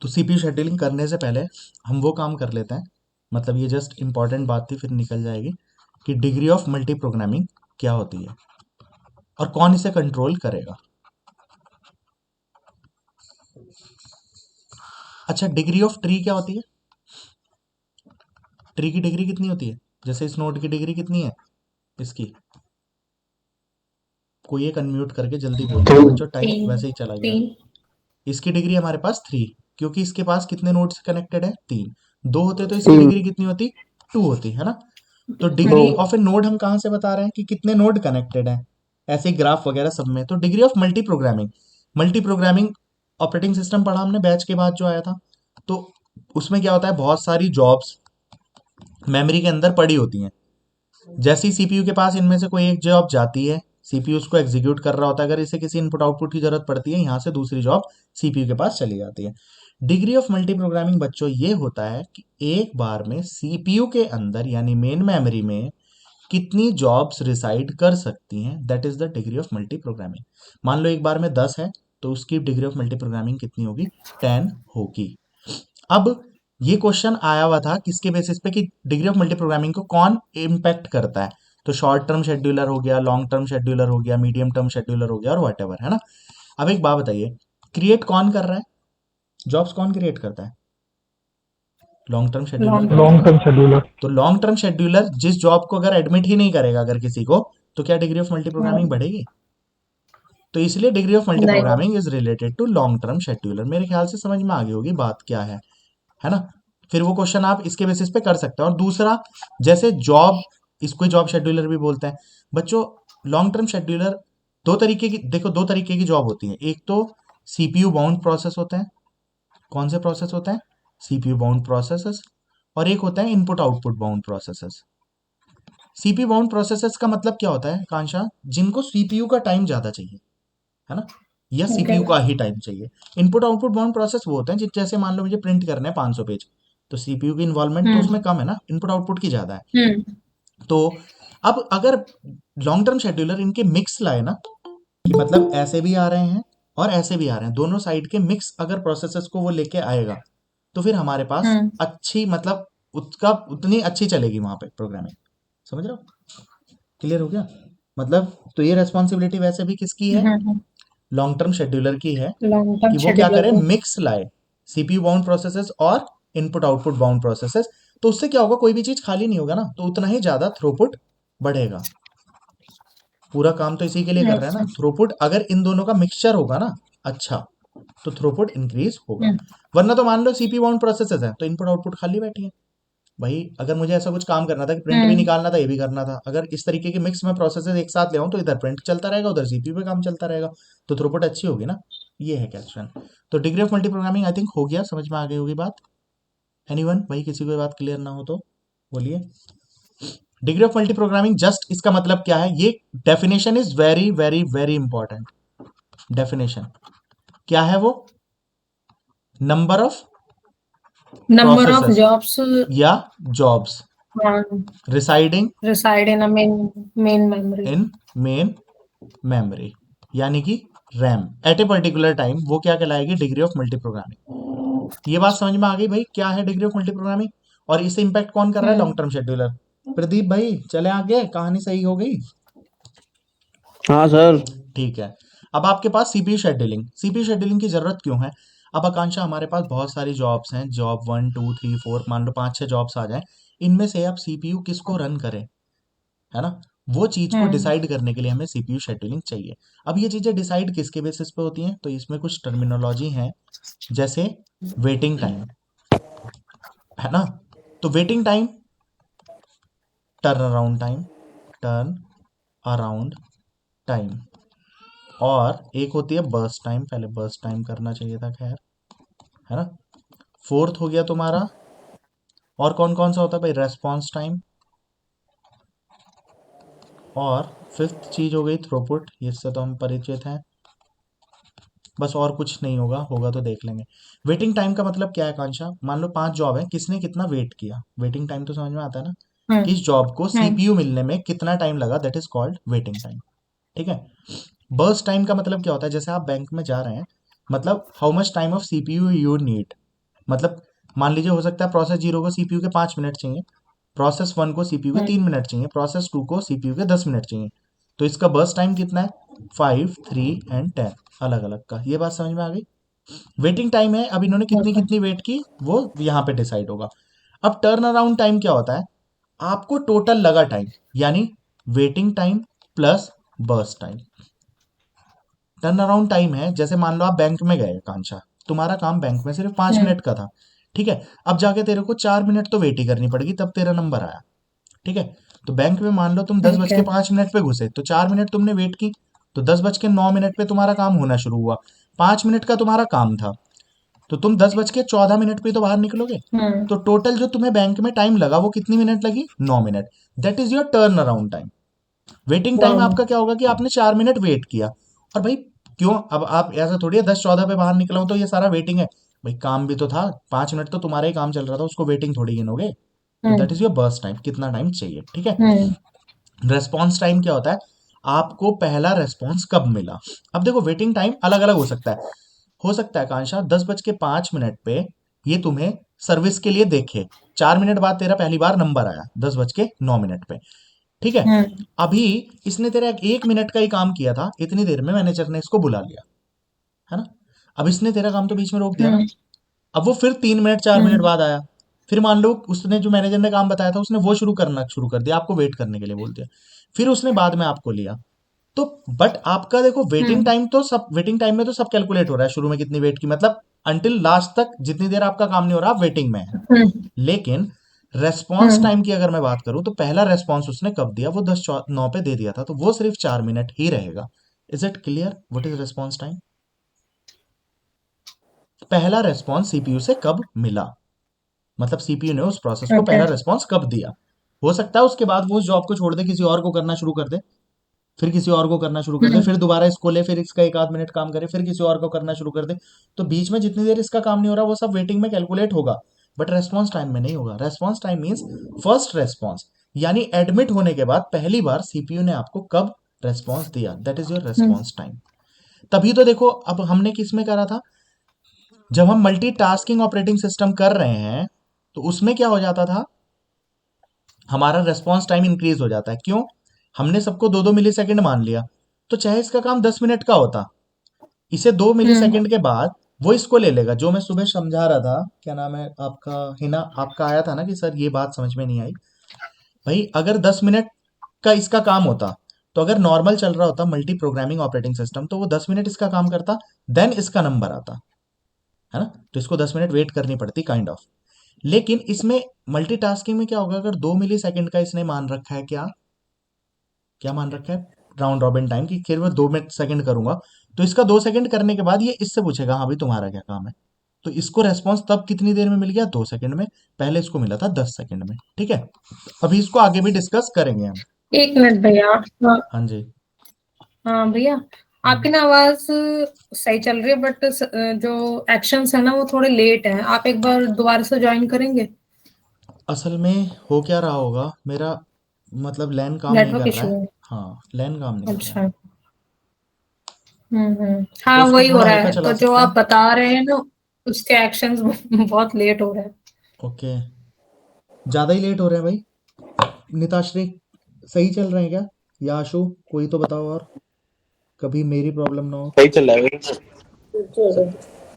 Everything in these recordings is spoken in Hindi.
तो सीपीयू शेड्यूलिंग करने से पहले हम वो काम कर लेते हैं, मतलब ये जस्ट इंपॉर्टेंट बात थी, फिर निकल जाएगी, कि डिग्री ऑफ मल्टी प्रोग्रामिंग क्या होती है और कौन इसे कंट्रोल करेगा। अच्छा, डिग्री ऑफ ट्री क्या होती है? ट्री की डिग्री कितनी होती है? जैसे इस नोड की डिग्री कितनी है इसकी? कोई एक अनम्यूट करके जल्दी बोल दो बच्चों, टाइम तीन। वैसे ही चला गया। तीन। इसकी डिग्री हमारे पास 3, क्योंकि इसके पास कितने नोड्स कनेक्टेड है? 3। 2 होते तो इसकी तीन। डिग्री कितनी होती? 2 होती है ना। तो दो। डिग्री ऑफ ए नोड हम कहाँ से बता रहे हैं कि कितने नोड कनेक्टेड है? ऐसे ही ग्राफ वगैरह सब में। तो degree of multi programming, multi programming operating system पढ़ा हमने बैच के बाद जो आया था। तो उसमें क्या होता है, बहुत सारी जॉब्स मेमोरी के अंदर पड़ी होती हैं। जैसे ही सीपीयू के पास इनमें से कोई एक जॉब जाती है, सीपीयू उसको एग्जीक्यूट कर रहा होता है, अगर इसे किसी इनपुट आउटपुट की जरूरत पड़ती है, यहाँ से दूसरी जॉब सीपीयू के पास चली जाती है। डिग्री ऑफ मल्टी प्रोग्रामिंग बच्चों ये होता है कि एक बार में सीपीयू के अंदर यानी मेन मेमोरी में कितनी जॉब्स रिसाइड कर सकती हैं, that is the degree of multi programming. मान लो एक बार में 10 है, तो उसकी डिग्री ऑफ मल्टी प्रोग्रामिंग कितनी होगी? 10 होगी। अब ये क्वेश्चन आया हुआ था किसके बेसिस पे, कि डिग्री ऑफ मल्टी प्रोग्रामिंग को कौन इम्पैक्ट करता है। तो शॉर्ट टर्म शेड्यूलर हो गया, लॉन्ग टर्म शेड्यूलर हो गया, मीडियम टर्म शेड्यूलर हो गया, और वट है ना। अब एक बात बताइए, क्रिएट कौन कर रहा है? जॉब्स कौन क्रिएट करता है? लॉन्ग टर्म शेड्यूलर लॉन्ग करता है लॉन्ग ना। Term scheduler. तो लॉन्ग टर्म शेड्यूलर जिस जॉब को अगर एडमिट ही नहीं करेगा अगर किसी को, तो क्या degree of multi programming term. बढ़ेगी? तो इसलिए डिग्री ऑफ मल्टी नहीं। Programming is related to long term scheduler. मेरे ख्याल से समझ में आ गई होगी बात क्या है ना। फिर वो क्वेश्चन आप इसके बेसिस पे कर सकते हैं। और दूसरा, जैसे जॉब, इसको जॉब शेड्यूलर भी बोलते हैं बच्चों। लॉन्ग टर्म शेड्यूलर दो तरीके की, देखो दो तरीके की जॉब होती है। एक तो सीपीयू बाउंड प्रोसेस होते हैं। कौन से प्रोसेस होते हैं? CPU bound processes. और एक होता है input output bound processes. CPU bound processes का मतलब क्या होता है कांशा? जिनको सीपीयू का टाइम ज्यादा चाहिए, है ना, या ओके। सीपीयू का ही टाइम चाहिए। इनपुट आउटपुट बाउंड प्रोसेस वो होते हैं जैसे मान लो मुझे प्रिंट करने हैं 500 पेज, तो सीपीयू की इन्वॉल्वमेंट तो उसमें हम्म। कम है ना, इनपुट आउटपुट की ज्यादा है। हम्म। तो अब अगर लॉन्ग टर्म शेड्यूलर इनके मिक्स लाए ना, कि मतलब ऐसे भी आ रहे हैं और ऐसे भी आ रहे हैं, दोनों साइड के मिक्स अगर प्रोसेसेस को वो लेके आएगा, तो फिर हमारे पास हम्म। अच्छी, मतलब उसका उतनी अच्छी चलेगी वहां पे प्रोग्रामिंग। समझ रहे हो? क्लियर हो गया? मतलब तो ये रेस्पॉन्सिबिलिटी वैसे भी किसकी है? हम्म। लॉन्ग टर्म शेड्यूलर की है, लॉन्ग टर्म कि वो क्या शेड्यूलर करे, को। मिक्स लाए, सीपीयू बाउंड प्रोसेसेस और इनपुट आउटपुट बाउंड प्रोसेसेस। तो उससे क्या होगा, कोई भी चीज खाली नहीं होगा ना, तो उतना ही ज्यादा थ्रूपुट बढ़ेगा। पूरा काम तो इसी के लिए कर रहे हैं ना, अच्छा। थ्रूपुट अगर इन दोनों का मिक्सचर होगा ना, अच्छा, तो थ्रूपुट इंक्रीज होगा। हम्म। वरना तो मान लो सीपी बाउंड प्रोसेसेस है तो इनपुट आउटपुट खाली बैठी है। भाई अगर मुझे ऐसा कुछ काम करना था कि प्रिंट भी हम्म। निकालना था, ये भी करना था, अगर इस तरीके के मिक्स में प्रोसेसेस एक साथ ले आऊं, तो इधर प्रिंट चलता रहेगा, उधर सीपीयू पे काम चलता रहेगा, तो थ्रूपुट अच्छी होगी ना। ये है क्वेश्चन। तो degree of multi programming I think हो गया, समझ में आ गई होगी बात। एनीवन, भाई किसी को ये बात क्लियर ना हो तो बोलिए। Degree of multi programming just इसका मतलब क्या है, ये definition is very very very important. Definition क्या है वो? Number of number of processes jobs या jobs residing reside in a main memory. In main memory, यानी कि RAM at a particular time, वो क्या कहलाएगी? Degree of multi programming. ये बात समझ में आ गई भाई, क्या है डिग्री ऑफ मल्टी प्रोग्रामिंग और इसे इंपैक्ट कौन कर रहा है? Long hmm. Term scheduler. Pradeep भाई चले आगे, कहानी सही हो गई? हाँ सर। ठीक है। अब आपके पास सीपीयू शेड्यूलिंग, सीपीयू शेड्यूलिंग की जरूरत क्यों है? अब आकांक्षा हमारे पास बहुत सारी जॉब्स हैं, जॉब 1 2 3 4, मान लो 5 6 जॉब्स आ जाएं, इनमें से अब सीपीयू किसको रन करे, है ना, वो चीज को हम्म। डिसाइड करने के लिए हमें सीपीयू शेड्यूलिंग चाहिए। अब ये चीजें डिसाइड किसके बेसिस पे होती हैं? तो इसमें कुछ टर्मिनोलॉजी है, जैसे वेटिंग टाइम, है ना। तो waiting time, turn around time, turn around time, और एक होती है बर्स्ट टाइम, पहले बर्स्ट टाइम करना चाहिए था, खैर, है ना। फोर्थ हो गया तुम्हारा, और कौन कौन सा होता है भाई? Response time. और फिफ्थ चीज हो गई थ्रूपुट, इससे तो हम परिचित हैं। बस और कुछ नहीं होगा, होगा तो देख लेंगे। वेटिंग टाइम का मतलब क्या है कांशा? मान लो 5 जॉब है, किसने कितना वेट किया, वेटिंग टाइम तो समझ में आता है ना। हम्म। किस जॉब को हम्म। सीपीयू मिलने में कितना टाइम लगा, that is called waiting time. ठीक है। बर्स्ट टाइम का मतलब क्या होता है? जैसे आप बैंक में जा रहे हैं, मतलब how much time of CPU you need, मतलब मान लीजिए हो सकता है प्रोसेस 0 को सीपीयू के 5 मिनट चाहिए, प्रोसेस 1 को सीपीयू के 3 मिनट चाहिए, प्रोसेस 2 को सीपीयू के 10 मिनट चाहिए। तो इसका बर्स्ट टाइम कितना है? 5, 3 एंड 10 अलग अलग का। ये बात समझ में आ गई? वेटिंग टाइम है, अब इन्होंने कितनी ओके। कितनी वेट की वो यहाँ पे डिसाइड होगा। अब टर्न अराउंड टाइम क्या होता है? आपको टोटल लगा टाइम, यानी waiting time plus burst time. Turn around time है, जैसे मान लो आप बैंक में गए कांचा, तुम्हारा काम बैंक में सिर्फ 5 मिनट का था, ठीक है। अब जाके तेरे को 4 मिनट तो वेट ही करनी पड़ेगी, तब तेरा नंबर आया, ठीक है। तो बैंक में मान लो तुम दस बज ओके। के पांच मिनट पे घुसे, तो 4 मिनट तुमने वेट की, तो 10 बज के 9 मिनट पे तुम्हारा काम होना शुरू हुआ। 5 मिनट का तुम्हारा काम था, तो तुम 10 बज के 14 मिनट पे तो बाहर निकलोगे। हम्म। तो टोटल जो तुम्हें बैंक में टाइम लगा वो कितनी मिनट लगी? 9 minute. That is your turn around time. Waiting time वाह। आपका क्या होगा कि आपने 4 मिनट वेट किया। और भाई क्यों, अब आप ऐसा थोड़ी है 10-14 पे बाहर निकला हूं तो ये सारा वेटिंग है। भाई काम भी तो था, 5 मिनट तो तुम्हारा ही काम चल रहा था, उसको वेटिंग थोड़ी गिनोगे। तो that hmm. Is your burst time, कितना टाइम चाहिए, ठीक है। हम्म। रेस्पॉन्स टाइम क्या होता है? आपको पहला रेस्पॉन्स कब मिला। अब देखो वेटिंग टाइम अलग अलग हो सकता है कांशा 10 बज के 5 मिनट पे ये तुम्हें सर्विस के लिए देखे, 4 मिनट बाद तेरा पहली बार नंबर आया 10 बज के 9 मिनट पे, ठीक है। हम्म। अभी इसने तेरा 1 मिनट का ही काम किया था, इतनी देर में मैनेजर ने इसको बुला लिया, है ना। अब इसने तेरा काम तो बीच में रोक दिया ना। हम्म। अब वो फिर 3 मिनट 4 मिनट हम्म। बाद आया, फिर मान लो उसने जो मैनेजर ने काम बताया था उसने वो शुरू कर दिया, आपको वेट करने के लिए बोल दिया, फिर उसने बाद में आपको लिया। तो बट आपका देखो हम्म। वेटिंग टाइम में तो सब कैलकुलेट हो रहा है, शुरू में कितनी वेट की, मतलब अंटिल लास्ट तक जितनी देर आपका काम नहीं हो रहा आप वेटिंग में है। हम्म। लेकिन रेस्पॉन्स हम्म। टाइम की अगर मैं बात करूं तो पहला रेस्पॉन्स उसने कब दिया, वो 10-9 पे दे दिया था, तो वो सिर्फ 4 मिनट ही रहेगा। Is it clear what is response time? पहला रेस्पॉन्स सीपीयू से कब मिला, मतलब सीपीयू ने उस प्रोसेस को ओके। पहला रेस्पॉन्स कब दिया। हो सकता है उसके बाद वो उस जॉब को छोड़ दे, किसी और को करना शुरू कर दे, फिर किसी और को करना शुरू कर दे, हम्म। फिर दोबारा इसको ले, फिर इसका 1 आध मिनट काम करे, फिर किसी और को करना शुरू कर दे। तो बीच में जितनी देर इसका काम नहीं हो रहा वो सब वेटिंग में कैलकुलेट होगा, बट रेस्पॉन्स टाइम में नहीं होगा। Response time means first response, यानी एडमिट होने के बाद पहली बार सीपीयू ने आपको कब रेस्पॉन्स दिया, that is your hmm. Response time. तभी तो देखो अब हमने किस में करा था, जब हम मल्टीटास्किंग ऑपरेटिंग सिस्टम कर रहे हैं तो उसमें क्या हो जाता था, हमारा रेस्पॉन्स टाइम इंक्रीज हो जाता है। क्यों? हमने सबको 2-2 मिली सेकंड मान लिया, तो चाहे इसका काम 10 मिनट का होता, इसे 2 मिली सेकंड के बाद वो इसको ले लेगा। जो मैं सुबह समझा रहा था, क्या नाम है आपका, हिना, आपका आया था ना कि सर ये बात समझ में नहीं आई। भाई अगर 10 मिनट का इसका काम होता, तो अगर नॉर्मल चल रहा होता मल्टी प्रोग्रामिंग ऑपरेटिंग सिस्टम, तो वो 10 मिनट इसका काम करता, देन इसका नंबर आता, है ना। तो इसको 10 मिनट वेट करनी पड़ती काइंड ऑफ। लेकिन इसमें मल्टीटास्किंग में क्या होगा, अगर 2 मिली सेकंड का इसने मान रखा है, क्या क्या मान रखा है, राउंड रॉबिन टाइम की, केवल 2 सेकंड करूंगा, तो इसका 2 सेकंड करने के बाद ये इससे पूछेगा हाँ भाई तुम्हारा क्या काम है। तो इसको रेस्पॉन्स तब कितनी देर में मिल गया? 2 सेकंड में। पहले इसको मिला था 10 सेकंड में, ठीक है। अभी इसको आगे भी डिस्कस करेंगे हम। 1 मिनट भैया। हाँ। हाँ जी। हाँ भैया, हम्म। आपकी ना आवाज सही चल रही है बट जो एक्शंस है ना वो थोड़े लेट हैं। आप एक बार दोबारा से ज्वाइन करेंगे? असल में हो क्या रहा होगा, मेरा मतलब लैन काम नहीं नेटवर्क कर रहा इशू है। है। हाँ लैन काम नहीं कर रहा है, अच्छा। तो हाँ इसको वही हो थोड़ा रहा हल्का है, चला तो जो सकते आप हैं। बता रहे हैं ना उसके एक्शंस बहुत लेट हो रहे हैं। ओके, ज़्यादा ही लेट हो रहे हैं भाई। निताश्री सही चल रहे हैं क्या? या आशु, कोई तो बताओ, और कभी मेरी प्रॉब्लम ना हो। सही चल रहा है भाई। स,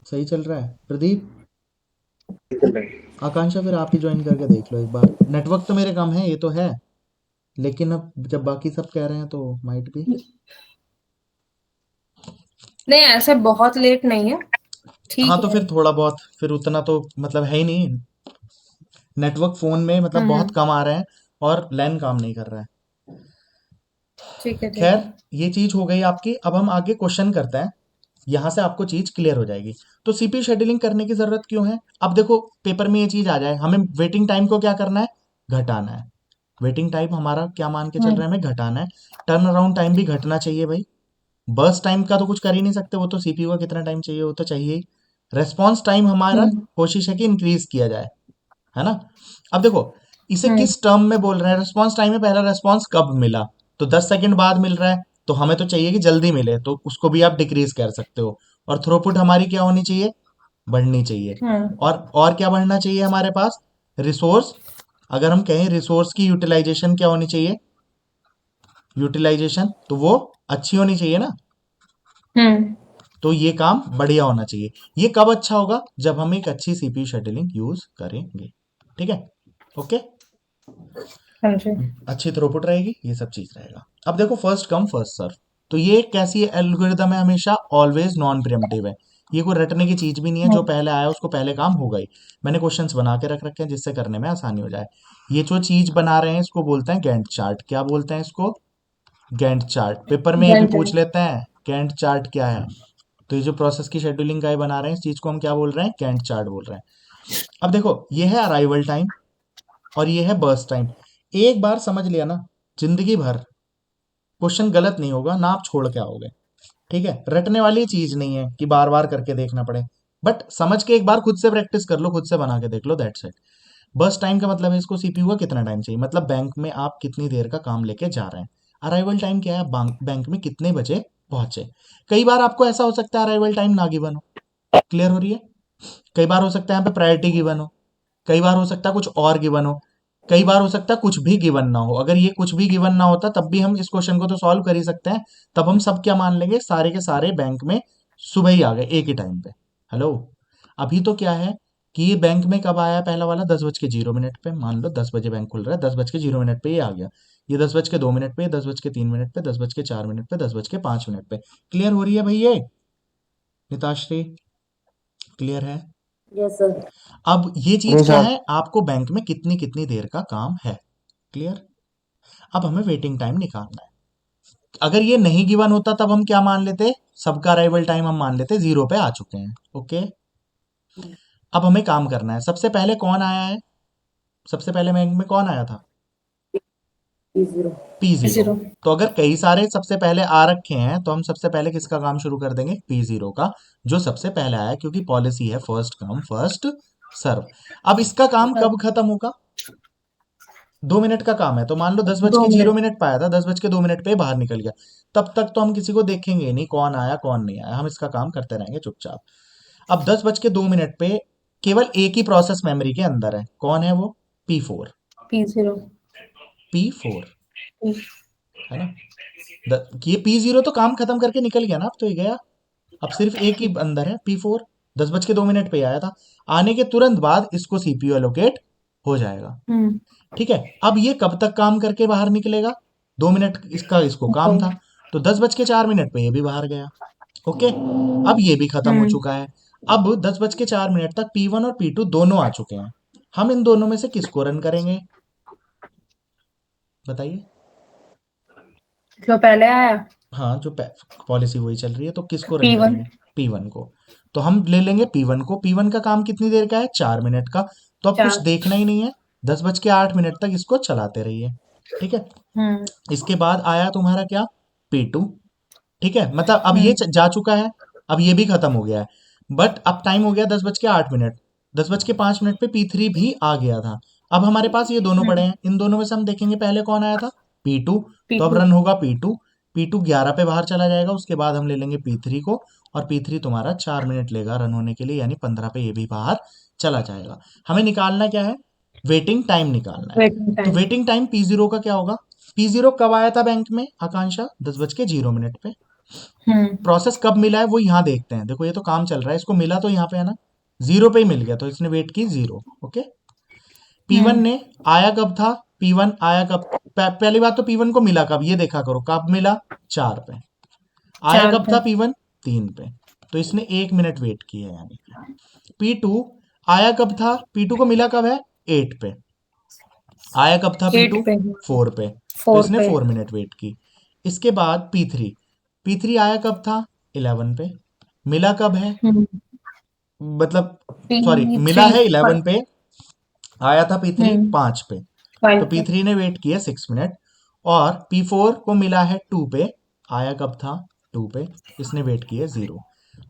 सही चल रहा है प्रदीप। आकांक्षा फिर आप ही ज्वाइन करके देख लो एक बार, नेटवर्क तो मेरे कम है ये तो है, लेकिन अब जब बाकी सब कह रहे हैं तो माइट भी। नहीं, ऐसे बहुत लेट नहीं है, हाँ ठीक तो है। फिर थोड़ा बहुत, फिर उतना तो मतलब है ही नहीं, नेटवर्क फोन में मतलब बहुत हम्म। कम आ रहे हैं, और लैन काम नहीं कर रहा है। ठीक है ठीक खैर, है। ये चीज हो गई आपकी, अब हम आगे क्वेश्चन करते हैं, यहां से आपको चीज क्लियर हो जाएगी। तो सीपीयू शेड्यूलिंग करने की जरूरत क्यों है? अब देखो पेपर में ये चीज आ जाए, हमें वेटिंग टाइम को क्या करना है, घटाना है। वेटिंग टाइम हमारा क्या मान के चल रहा हम्म। है, हमें घटाना है। टर्न अराउंड टाइम भी घटना चाहिए भाई। बर्स्ट टाइम का तो कुछ कर ही नहीं सकते, वो तो सीपीयू का कितना टाइम चाहिए वो तो चाहिए ही। रेस्पॉन्स टाइम हमारा हम्म। कोशिश है कि इंक्रीज किया जाए, है ना। अब देखो इसे हम्म। किस टर्म में बोल रहे हैं, रेस्पॉन्स टाइम में पहला रेस्पॉन्स कब मिला, तो 10 सेकंड बाद मिल रहा है, तो हमें तो चाहिए कि जल्दी मिले, तो उसको भी आप डिक्रीज कर सकते हो। और थ्रोपुट हमारी क्या होनी चाहिए, बढ़नी चाहिए। हम्म और क्या बढ़ना चाहिए हमारे पास? रिसोर्स। अगर हम कहें रिसोर्स की यूटिलाइजेशन क्या होनी चाहिए, यूटिलाइजेशन तो वो अच्छी होनी चाहिए ना। हम्म तो ये काम बढ़िया होना चाहिए। ये कब अच्छा होगा? जब हम एक अच्छी सीपीयू शेड्यूलिंग यूज करेंगे। ठीक है, ओके। हाँ जी। अच्छी थ्रूपुट रहेगी, ये सब चीज रहेगा। अब देखो फर्स्ट कम फर्स्ट सर्व। तो ये कैसी एल्गोरिदम है? हमेशा ऑलवेज नॉन प्रिएम्प्टिव है। ये कोई रटने की चीज भी नहीं है, जो हम्म पहले आया उसको पहले काम होगा ही। मैंने क्वेश्चंस बना के रख रखे हैं जिससे करने में आसानी हो जाए। ये जो चीज बना रहे हैं इसको बोलते हैं गैंट चार्ट। क्या बोलते हैं इसको? Gantt chart. पेपर में ये भी घंटे। पूछ लेते हैं गैंट चार्ट क्या है। तो ये जो प्रोसेस की शेड्यूलिंग का ये बना रहे हैं, इस चीज को हम क्या बोल रहे हैं? गैंट चार्ट बोल रहे हैं। अब देखो ये है अराइवल टाइम और ये है बर्स्ट टाइम। एक बार समझ लिया ना, जिंदगी भर क्वेश्चन गलत नहीं होगा ना, आप छोड़ के आओगे। ठीक है, रटने वाली चीज नहीं है कि बार बार करके देखना पड़े। बट समझ के एक बार खुद से प्रैक्टिस कर लो, खुद से बना के देख लो, दैट्स इट। बस टाइम का मतलब है इसको सीपीयू का कितना टाइम चाहिए, मतलब बैंक में आप कितनी देर का काम लेके जा रहे हैं। अराइवल टाइम क्या है? बैंक में कितने बजे पहुंचे। कई बार आपको ऐसा हो सकता है अराइवल टाइम ना गिवन हो। क्लियर हो रही है? कई बार हो सकता है यहाँ पे प्रायोरिटी गिवन हो, कई बार हो सकता है कुछ और गिवन हो, कई बार हो सकता है कुछ भी गिवन ना हो। अगर ये कुछ भी गिवन ना होता तब भी हम इस क्वेश्चन को तो सॉल्व कर ही सकते हैं। तब हम सब क्या मान लेंगे? सारे के सारे बैंक में सुबह ही आ गए एक ही टाइम पे। हेलो, अभी तो क्या है कि ये बैंक में कब आया पहला वाला? 10:0 पे। मान लो 10 बजे बैंक खुल रहा है, 10:0 पे ये आ गया। ये 10:02 पे, 10:03 पे, 10:04 पे, 10:05 पे। क्लियर हो रही है भाई ये निताश्री? क्लियर है? Yes sir. अब ये चीज जी क्या सर। है? आपको बैंक में कितनी कितनी देर का काम है। क्लियर? अब हमें वेटिंग टाइम निकालना है। अगर ये नहीं गिवन होता तब हम क्या मान लेते? सबका अराइवल टाइम हम मान लेते 0 पे आ चुके हैं। ओके, अब हमें काम करना है। सबसे पहले कौन आया है? सबसे पहले बैंक में कौन आया था? P0। P0। जीरो। तो अगर कई सारे सबसे पहले आ रखे हैं तो हम सबसे पहले किसका काम शुरू कर देंगे? P0 का, जो सबसे पहले आया, क्योंकि पॉलिसी है फर्स्ट कम फर्स्ट सर्व। अब इसका काम सर, कब खत्म होगा? 2 मिनट का काम है, तो मान लो दस बज दो के जीरो मिनट मिनट पाया था, 10:02 पे बाहर निकल गया। तब तक तो हम किसी को देखेंगे ही नहीं कौन आया कौन नहीं आया, हम इसका काम करते रहेंगे चुपचाप। अब 10:02 पे केवल एक ही प्रोसेस मेमोरी के अंदर है। कौन है वो? P4। P0। P4 है ना। ये P0 तो काम खत्म करके निकल गया ना, अब तो ये गया। अब सिर्फ एक ही अंदर है P4। 10:02 पे आया था, आने के तुरंत बाद इसको सीपीयू एलोकेट हो जाएगा। हम्म ठीक है, अब ये कब तक काम करके बाहर निकलेगा? 2 मिनट इसका इसको काम था, तो 10:04 पे ये भी बाहर गया। ओके, अब ये भी खत्म हो हम्म चुका है। अब 10:04 तक P1 और P2 दोनों आ चुके हैं। हम इन दोनों में से किसको रन करेंगे? बताइए। जो पहले आया हाँ, जो पॉलिसी वही चल रही है, तो किसको रन P1। करेंगे? P1 को। तो हम ले लेंगे P1 को। P1 का काम कितनी देर का है? 4 मिनट का। तो अब कुछ चार। देखना ही नहीं है, 10:08 तक इसको चलाते रहिए। ठीक है, हम्म इसके बाद आया तुम्हारा क्या? P2। ठीक है, मतलब अब ये हम्म जा चुका है, अब ये भी खत्म हो गया है। बट अब टाइम हो गया 10:08। 10:05 पे P3 भी आ गया था। अब हमारे पास ये दोनों पड़े हम्म हैं, इन दोनों में से हम देखेंगे पहले कौन आया था? P2। तो अब P2। रन होगा P2। P2 11 पे बाहर चला जाएगा, उसके बाद हम ले लेंगे P3 को। और P3 तुम्हारा 4 मिनट लेगा रन होने के लिए, यानी 15 पे ये भी बाहर चला जाएगा। हमें निकालना क्या है? वेटिंग टाइम निकालना है। वेटिंग तो टाइम। वेटिंग टाइम P0 का क्या होगा? P0 कब आया था बैंक में आकांक्षा? 10:0 पे। हम्म प्रोसेस कब मिला है वो यहाँ देखते हैं। देखो ये तो काम चल रहा है, इसको मिला तो यहाँ पे है ना, 0 पे ही मिल गया, तो इसने वेट की 0। ओके, P1 हम्म ने आया कब था? P1 आया कब? पहली बात तो P1 को मिला कब, ये देखा करो कब मिला? 4 पे। आया चार कब पे। था P1? 3 पे। तो इसने 1 मिनट वेट की है, यानी कि P2 आया कब था? P2 को मिला कब है? 8 पे। आया कब था P2? 8 पे। 4 पे। तो 4 इसने पे। 4 मिनट वेट की। इसके बाद P3। P3 आया कब था? 11 पे। मिला कब है? हम्म मतलब सॉरी, मिला P3। है 11 पे, आया था P3 हम्म 5 पे। तो 5 पे। P3 ने वेट किया 6 मिनट। और P4 को मिला है 2 पे, आया कब था? 2 पे। इसने वेट किया 0।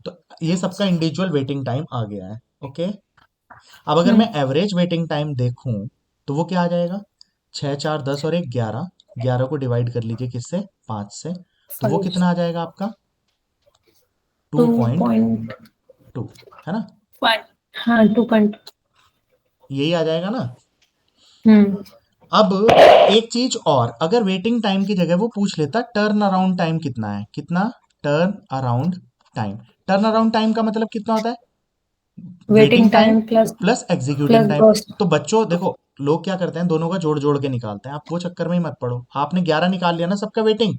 तो ये सबका इंडिविजुअल वेटिंग टाइम आ गया है। ओके, अब अगर मैं हम्म एवरेज वेटिंग टाइम देखूं तो वो क्या आ जाएगा? 6 4 10 और 1 11। 11 को डिवाइड कर लीजिए किससे? 5 से। तो वो 5। कितना आ जाएगा आपका? 2 2.2। पॉइंट। है ना। हाँ 2 यही आ जाएगा ना। हम्म अब एक चीज और, अगर वेटिंग टाइम की जगह वो पूछ लेता टर्न अराउंड टाइम कितना है, कितना turn around time. Turn around time का मतलब कितना होता है, waiting waiting time time plus plus executing plus time. Burst. तो बच्चों देखो, लोग क्या करते हैं, दोनों का जोड़ जोड़ के निकालते हैं, आप वो चक्कर में ही मत पड़ो। आपने 11 निकाल लिया ना सबका वेटिंग,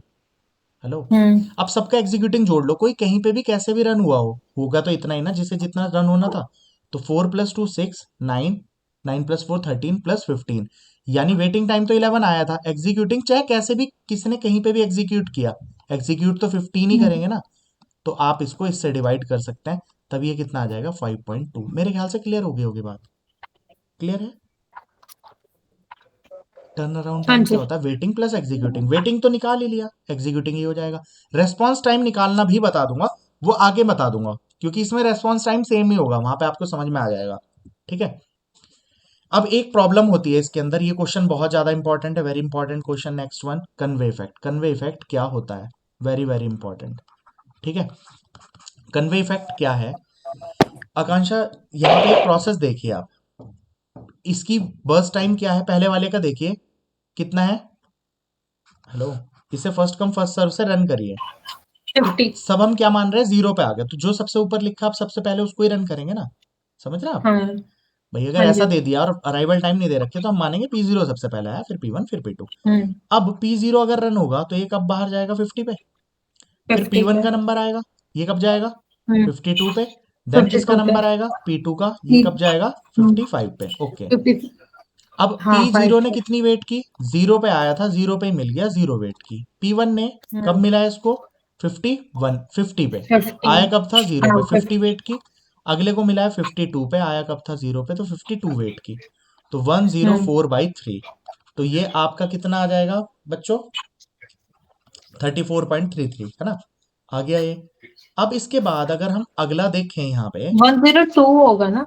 हेलो, हम्म अब सबका एग्जीक्यूटिंग जोड़ लो, कोई कहीं पे भी कैसे भी रन हुआ हो, होगा तो इतना ही ना जिसे जितना रन होना था। तो 4 + 2 6, 9, 9 + 4 13 + 15, यानी वेटिंग टाइम तो 11 आया था, एग्जीक्यूटिंग चाहे कैसे भी किसी ने कहीं पे भी एग्जीक्यूट किया, एग्जीक्यूट तो 15 ही हम्म। करेंगे ना। तो आप इसको इससे डिवाइड कर सकते हैं, तब ये कितना आ जाएगा 5.2। मेरे ख्याल से क्लियर होगी बात, क्लियर है। टर्न अराउंड हाँ टाइम क्या जी। होता है, वेटिंग प्लस एग्जीक्यूटिंग, वेटिंग तो निकाल ही लिया, एग्जीक्यूटिंग ही हो जाएगा। रेस्पॉन्स टाइम निकालना भी बता दूंगा, वो आगे बता दूंगा, क्योंकि इसमें रेस्पॉन्स टाइम सेम ही होगा, वहां पे आपको समझ में आ जाएगा। ठीक है। अब एक प्रॉब्लम होती है इसके अंदर, ये क्वेश्चन बहुत ज्यादा इंपॉर्टेंट है, very important question. Next one, convey effect. Convey effect क्या होता है, वेरी वेरी इंपॉर्टेंट। ठीक है, कन्वे इफेक्ट क्या है। आकांक्षा, यहाँ पे एक प्रोसेस देखिए आप, इसकी बर्स्ट टाइम क्या है, पहले वाले का देखिए कितना है, हेलो, इसे फर्स्ट कम फर्स्ट सर्व से रन करिए। तो 50। सब हम क्या मान रहे हैं, 0 पे आ गया, तो जो सबसे ऊपर लिखा आप सबसे पहले उसको ही रन करेंगे ना, समझ रहे हैं आप। हाँ भाई अगर हाँ ऐसा जी। दे दिया और अराइवल टाइम नहीं दे रखे, तो हम मानेंगे P0 सबसे पहले आया, फिर P1 फिर P2। हम्म अब P0 अगर रन होगा तो ये कब बाहर जाएगा 50 पे, फिर 50 P1 पे। का नंबर आएगा, ये कब जाएगा हम्म 52 पे। देन किसका 52 पे। नंबर आएगा, P2 का, ये हम्म कब जाएगा 55 पे। ओके। 50। अब हाँ P0 5 ने पे। कितनी वेट की, 0 पे आया था, 0 पे मिल गया, 0 वेट की। P1 ने कब हम्म मिला है इसको, 51 50 पे, 50। आया कब था, 0 हाँ पे, 50 50। वेट की। अगले को मिला है 52 पे, आया कब था, 0 पे, तो 52 वेट की। तो 104/3। तो ये आपका कितना आ जाएगा बच्चों, 34.33, है ना, आ गया ये। अब इसके बाद अगर हम अगला देखें यहाँ पे, 102 होगा ना।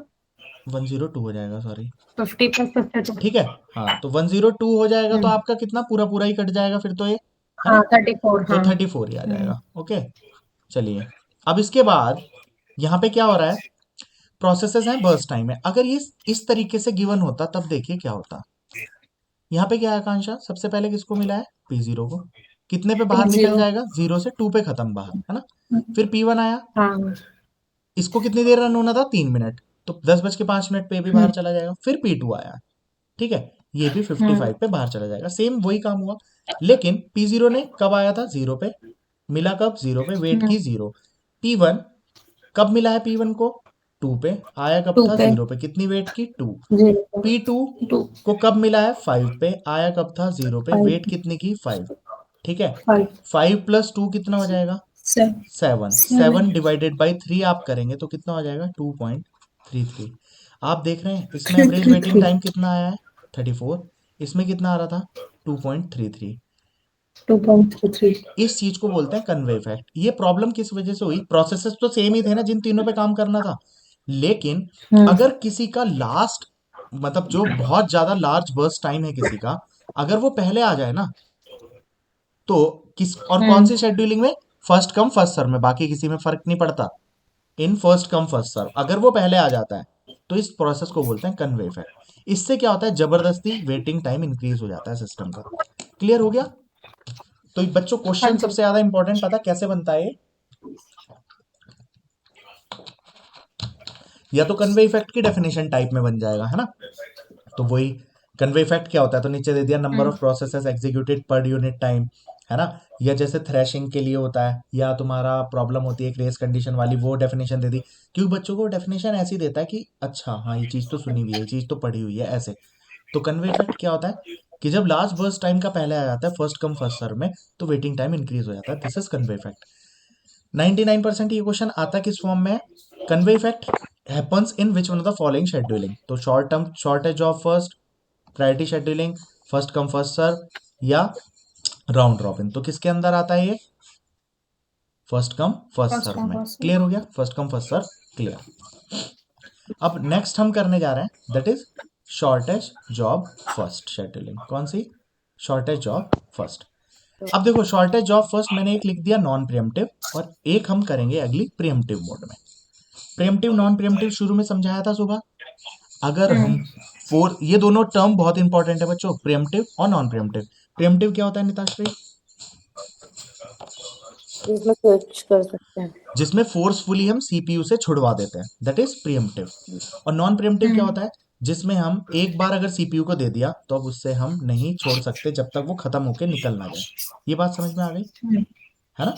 102 हो जाएगा, सॉरी, 50 + 52। ठीक है। हाँ, तो 102 हो जाएगा, तो हम्म आपका कितना पूरा पूरा ही कट जाएगा फिर तो ये, है ना। हाँ 34। तो हाँ 34 ही आ हम्म जाएगा। ओके, चलिए। अब इसके बाद यहाँ पे क्या हो रहा है, प्रोसेसेस हैं बर्स्ट टाइम है। अगर ये इस तरीके से गिवन होता तब देखिए क्या होता। यहाँ पे क्या है आकांक्षा, सबसे पहले किसको मिला है, P0 को, कितने पे बाहर निकल 30। जाएगा, 0 से 2 पे खत्म बाहर, है ना। फिर P1 आया, हाँ इसको कितनी देर रन होना था, 3 मिनट, तो 10:05 पे भी बाहर हम्म चला जाएगा। फिर P2 आया, ठीक है, ये भी 55 पे बाहर चला जाएगा, सेम वही काम हुआ। लेकिन P0 ने कब आया था, 0 पे, मिला कब, 0 पे, वेट हम्म की 0। P1 कब मिला है, P1 को 2 पे, आया कब 2 था, पे। 0 पे, कितनी वेट की 2। 0 P2 2 को कब मिला है, 5 पे, आया कब था, 0 पे, 5 वेट कितनी की 5, ठीक है। 5 5 + 2 कितना हो जाएगा, 7 7। 7। 7/3 आप करेंगे तो कितना हो जाएगा, 2.33। आप देख रहे हैं इसमें एवरेज वेटिंग 2.33। टाइम कितना आया है, 34। इसमें कितना आ रहा था, 2.33। 2.33। इस चीज को बोलते हैं कन्वे इफेक्ट। ये प्रॉब्लम किस वजह से हुई, प्रोसेसेस तो सेम ही थे ना जिन तीनों पे काम करना था, लेकिन हम्म अगर किसी का लास्ट, मतलब जो बहुत ज्यादा लार्ज बर्स्ट टाइम है किसी का, अगर वो पहले आ जाए ना, तो किस और कौन हम्म सी शेड्यूलिंग में, फर्स्ट कम फर्स्ट सर्व में, बाकी किसी में फर्क नहीं पड़ता, इन फर्स्ट कम फर्स्ट सर्व, अगर वो पहले आ जाता है तो इस प्रोसेस को बोलते हैं कन्वे इफेक्ट। इससे क्या होता है, जबरदस्ती वेटिंग टाइम इंक्रीज हो जाता है सिस्टम का। क्लियर हो गया। तो ये बच्चों हाँ क्वेश्चन जी। सबसे ज्यादा इंपॉर्टेंट पता कैसे बनता है, या तो कन्वे इफेक्ट की डेफिनेशन टाइप में बन जाएगा, है ना। तो वही कन्वे इफेक्ट क्या होता है, तो नीचे दे दिया, number of hmm processes executed per unit time, है ना। या जैसे थ्रेशिंग के लिए होता है, या तुम्हारा प्रॉब्लम होती है एक रेस कंडीशन वाली, वो डेफिनेशन दे दी। क्योंकि बच्चों को डेफिनेशन ऐसी देता है कि अच्छा हाँ ये चीज तो सुनी हुई है, ये चीज तो पढ़ी हुई है, ऐसे। तो कन्वे इफेक्ट क्या होता है, कि जब लास्ट बर्स्ट टाइम का पहले आ जाता है फर्स्ट कम फर्स्ट सर्व में, तो वेटिंग टाइम इंक्रीज हो जाता है, दिस इज कन्वे इफेक्ट। 99% ये क्वेश्चन आता किस फॉर्म में है, convoy effect happens in which one of the following scheduling. तो short term shortest of first, priority scheduling, first come first serve, या राउंड रॉबिन। तो किसके अंदर आता है ये, first come first first serve come में। फर्स्ट। क्लियर हो गया, first come first serve, clear. अब नेक्स्ट हम करने जा रहे हैं, that is shortest job first scheduling. कौन सी, शॉर्टेज जॉब फर्स्ट। अब देखो, शॉर्टेज जॉब फर्स्ट मैंने एक लिख दिया नॉन प्रियम्पटिव, और एक हम करेंगे अगली प्रियम्पटिव मोड में। प्रिएम्प्टिव नॉन प्रिएम्प्टिव शुरू में समझाया था सुबह। अगर हम हम्म फोर, ये दोनों टर्म बहुत इंपॉर्टेंट है बच्चों, प्रिएम्प्टिव और नॉन प्रिएम्प्टिव। प्रिएम्प्टिव क्या होता है निताश्री? इसमें स्विच कर सकते हैं। जिसमें फोर्सफुली हम सीपीयू से छुड़वा देते हैं, दैट इज प्रिएम्प्टिव। और नॉन प्रिएम्प्टिव क्या होता है? जिसमें हम एक बार अगर सीपीयू को दे दिया तो अब उससे हम नहीं छोड़ सकते जब तक वो खत्म होके निकल ना जाए। ये बात समझ में आ गई हम्म। है ना?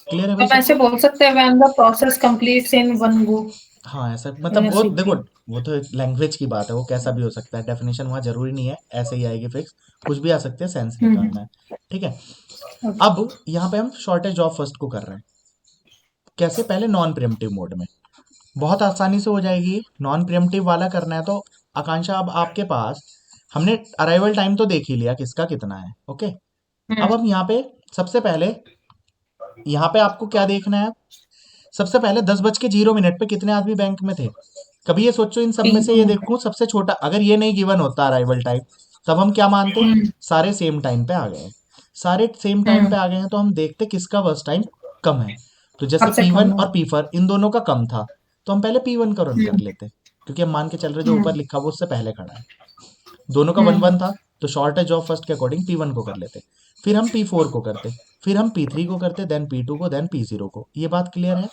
क्लियर है भाई हम ऐसे सबको? बोल सकते हैं when the process completes in one go हाँ ऐसा, इन मतलब अ वो देखो, सीपीयू। वो तो लैंग्वेज की बात है, वो कैसा भी हो सकता है, डेफिनेशन वहाँ जरूरी नहीं है ऐसे ही आएगी फिक्स, कुछ भी आ सकते हैं, सेंस निकालना है। ठीक है। ओके। अब यहाँ पे हम शॉर्टेज ऑफ फर्स्ट को कर रहे हैं। कैसे? पहले नॉन प्रिएम्प्टिव मोड में बहुत आसानी से हो जाएगी। नॉन प्रिएम्प्टिव वाला करना है तो आकांक्षा, अब आपके पास हमने अराइवल टाइम तो देख ही लिया किसका कितना है, ओके। अब हम यहाँ पे सबसे पहले, यहाँ पे आपको क्या देखना है? सबसे पहले 10:0 पे कितने आदमी बैंक में थे? कभी ये सोचो इन सब में से ये P2 देखूं सबसे छोटा, अगर ये नहीं गिवन होता अराइवल टाइम, तब हम क्या मानते? हम्म सारे सेम टाइम पे आ गए हैं। सारे सेम टाइम पे हम्म आ गए हैं तो हम देखते किसका वर्स्ट टाइम कम है। तो जैसे सबसे P1 कम है। और P4 इन दोनों का कम था, तो हम पहले P1 का रन कर हम्म लेते, क्योंकि हम मान के चल रहे जो हम्म ऊपर लिखा वो उससे पहले खड़ा है। दोनों का वन हम्म वन था, तो शॉर्टेज ऑफ फर्स्ट के अकॉर्डिंग P1 को कर लेते, फिर हम P4 को करते, फिर हम P3 को करते, देन P2 को, देन P0 को। ये बात क्लियर है?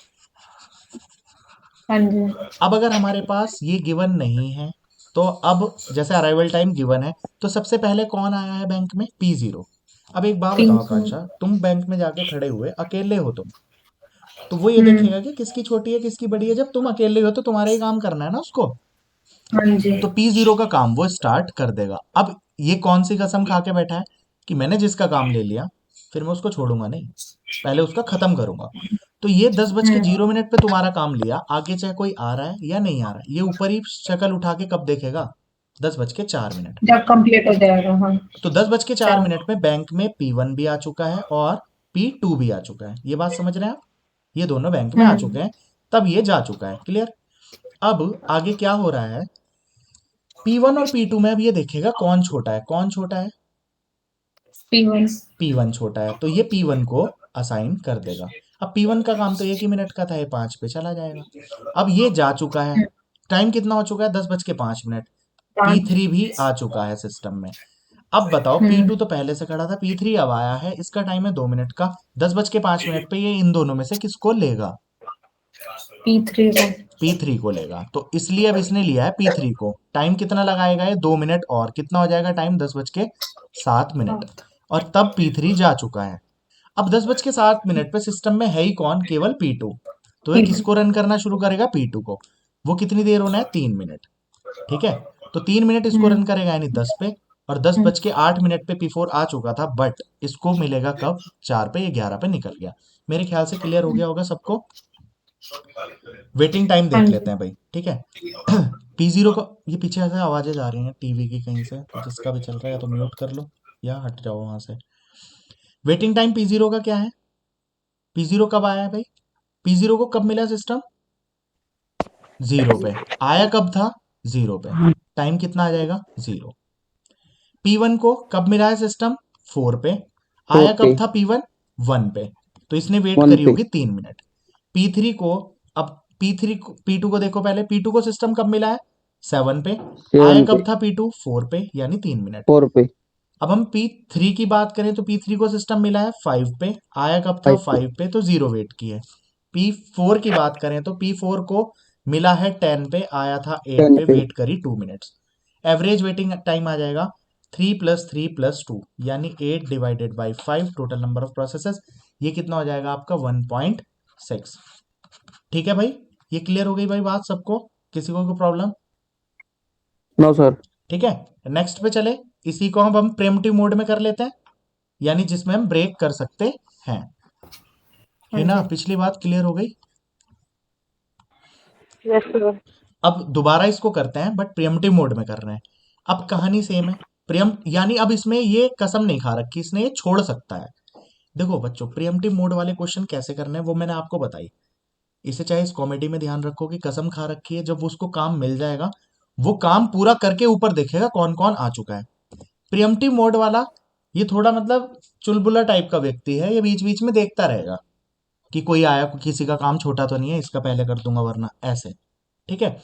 हाँ जी। अब अगर हमारे पास ये गिवन नहीं है, तो अब जैसे अराइवल टाइम गिवन है, तो सबसे पहले कौन आया है बैंक में? P0। अब एक बात बताओ P2 आकांक्षा, तुम बैंक में जाके खड़े हुए अकेले हो तुम, तो वो ये हम्म देखेगा कि किसकी छोटी है किसकी बड़ी है। जब तुम अकेले हो तो तुम्हारा ही काम करना है ना उसको। हाँ जी। तो P0 का काम वो स्टार्ट कर देगा। अब ये कौन सी कसम खा के बैठा है कि मैंने जिसका काम ले लिया फिर मैं उसको छोड़ूंगा नहीं, पहले उसका खत्म करूंगा। तो ये 10:0 पे तुम्हारा काम लिया, आगे चाहे कोई आ रहा है या नहीं आ रहा है, ये ऊपर ही शक्ल उठा के कब देखेगा? 10:04 पे। जब कंप्लीट हो जाएगा हाँ। तो 10:04 चार। में बैंक में P1 भी आ चुका है और P2 भी आ चुका है। ये बात समझ रहे हैं आप? ये दोनों बैंक में आ चुके हम्म हैं, तब ये जा चुका है। क्लियर? अब आगे क्या हो रहा है? P1 और P2 में अब ये देखेगा कौन छोटा है, कौन छोटा है? P1 P1 छोटा है, तो ये P1 को असाइन कर देगा। अब P1 का काम तो 1 ही मिनट का था, ये 5 पे चला जाएगा। अब ये जा चुका है, टाइम कितना हो चुका है? 10:05। पाँच। P3 भी आ चुका है सिस्टम में। अब बताओ, P2 तो पहले से खड़ा था, P3 अब आया है, इसका टाइम है 2 मिनट का। 10:05 पे ये इन दोनों में से किसको लेगा? P3 को। P3 को लेगा। तो इसलिए अब इसने लिया है P3 को। टाइम कितना लगाएगा ये? 2 मिनट और। कितना हो जाएगा टाइम? 10:07। सात। और तब P3 जा चुका है। अब 10:07 पे सिस्टम में है ही कौन? केवल P2। तो ये P2 किसको रन करना शुरू करेगा? P2 को। वो कितनी देर होना है? 3 मिनट। ठीक है। तो 3 मिनट इसको हम्म रन करेगा, यानी 10 पे। और 10:08 पे P4 आ चुका था, बट इसको मिलेगा कब? 4 पे। ये 11 पे निकल गया। मेरे ख्याल से क्लियर हो गया होगा सबको। वेटिंग टाइम हाँ देख लेते जी। हैं भाई, ठीक है। P0 को, ये पीछे से आवाजें जा रही हैं टीवी की कहीं से, तो जिसका भी चल रहा है या तो म्यूट कर लो या हट जाओ वहां से। वेटिंग टाइम P0 का क्या है? P0 कब आया है भाई? P0 को कब मिला सिस्टम? 0 पे। आया कब था? 0 पे। टाइम कितना आ जाएगा? 0। P1 को कब मिला है सिस्टम? 4 पे। आया फोर पे कब था P1? 1 पे। तो इसने वेट वन करी पे होगी 3 मिनट। P3 को, अब P3 को, P2 को देखो पहले, P2 को सिस्टम कब मिला है? 7 पे। आया सेवन पे कब था P2? 4 पे, यानी 3 मिनट। फोर पे अब हम P3 की बात करें तो P3 को सिस्टम मिला है 5 पे। आया कब था? फाइव पे 5 पे, तो 0 वेट की है। P4 की बात करें तो P4 को मिला है 10 पे, आया था 8 टेन पे, पे वेट करी 2 मिनट्स। एवरेज वेटिंग टाइम आ जाएगा 3+3+2, यानी 8/5। टोटल नंबर ऑफ प्रोसेसेस ये कितना हो जाएगा आपका? 1.6। ठीक है भाई, ये क्लियर हो गई भाई बात सबको? किसी को कोई प्रॉब्लम? No sir. ठीक है। नेक्स्ट पे चले। इसी को हम प्रेम्प्टिव मोड में कर लेते हैं, यानी जिसमें हम ब्रेक कर सकते हैं। हाँ है ना? जी। पिछली बात क्लियर हो गई। Yes sir. अब दोबारा इसको करते हैं, बट प्रियम्पटिव मोड में कर रहे हैं। अब कहानी सेम है। प्रियम यानी अब इसमें ये कसम नहीं खा रखी इसने, ये छोड़ सकता है। देखो बच्चों, प्रियम्पटिव मोड वाले क्वेश्चन कैसे करने हैं वो मैंने आपको बताई। इसे चाहे इस कॉमेडी में ध्यान रखो कि कसम खा रखी है, जब उसको काम मिल जाएगा वो काम पूरा करके ऊपर देखेगा कौन कौन आ चुका है। प्रियम्पटिव मोड वाला ये थोड़ा मतलब चुलबुला टाइप का व्यक्ति है, ये बीच बीच में देखता रहेगा। कि कोई आया, किसी का काम छोटा तो नहीं है, इसका पहले कर दूंगा वरना ऐसे। ठीक है।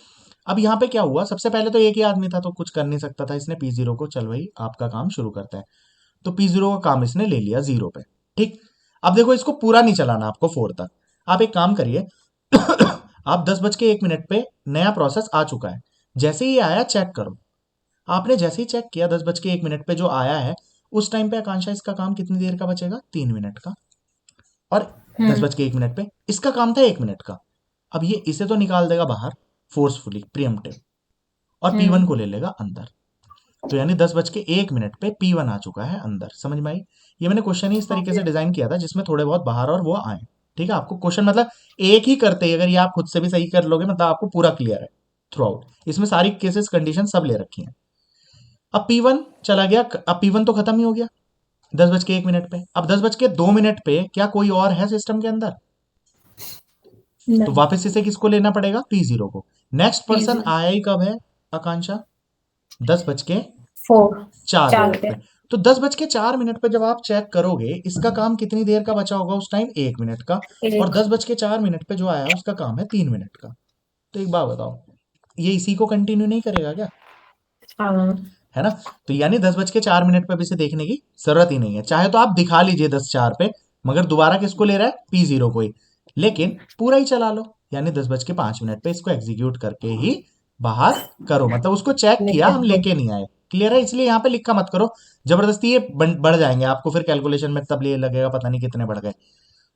अब यहाँ पे क्या हुआ, सबसे पहले तो एक ही आदमी था तो कुछ कर नहीं सकता था, इसने P0 को चल भाई आपका काम शुरू करता है, तो P0 का काम इसने ले लिया 0 पे। ठीक। अब देखो इसको पूरा नहीं चलाना आपको 4 तक। आप एक काम करिए आप 10:01 पे नया प्रोसेस आ चुका है, जैसे ही आया चेक करो। आपने जैसे ही चेक किया 10:01 पे जो आया है, उस टाइम पे आकांक्षा इसका काम कितनी देर का बचेगा, 3 मिनट का। और 10:01 पे इसका काम था 1 मिनट का। अब ये इसे तो निकाल देगा बाहर फोर्सफुली, प्रीएम्प्टिव, और P1 को ले लेगा अंदर। तो यानी 10:01 पे P1 आ चुका है अंदर। समझ में आई? ये मैंने क्वेश्चन ही इस तरीके से डिजाइन किया था जिसमें थोड़े बहुत बाहर और वो आए। ठीक है, आपको क्वेश्चन मतलब एक ही करते ही अगर ये आप खुद से भी सही कर लोगे, मतलब आपको पूरा क्लियर है थ्रू आउट। इसमें सारी केसेस कंडीशन सब ले रखी हैं। अब P1 चला गया, अब P1 तो खत्म ही हो गया 10:01 पे। अब 10:02 पे क्या कोई और है सिस्टम के अंदर? तो वापस इसे किसको लेना पड़ेगा, P0 को। नेक्स्ट पर्सन P0 आया ही कब है आकांक्षा, 10:04 4 पे। तो 10:04 पे जब आप चेक करोगे इसका काम कितनी देर का बचा होगा उस टाइम, 1 मिनट का। और 10:04 पे जो आया उसका काम है 3 मिनट का। तो एक बात बताओ, ये इसी को कंटिन्यू नहीं करेगा क्या? हाँ है ना? तो यानी 10:04 पे अब इसे देखने की जरूरत ही नहीं है। चाहे तो आप दिखा लीजिए 10:04 पे, मगर दोबारा किसको ले रहा है, P0 को ही। लेकिन पूरा ही चला लो, यानी 10:05 पे इसको एग्जीक्यूट करके ही बाहर करो। मतलब उसको चेक किया, हम लेके नहीं आए। क्लियर है? इसलिए यहाँ पे लिखा मत करो जबरदस्ती, ये बढ़ जाएंगे आपको फिर कैलकुलेशन में, तब ये लगेगा पता नहीं कितने बढ़ गए।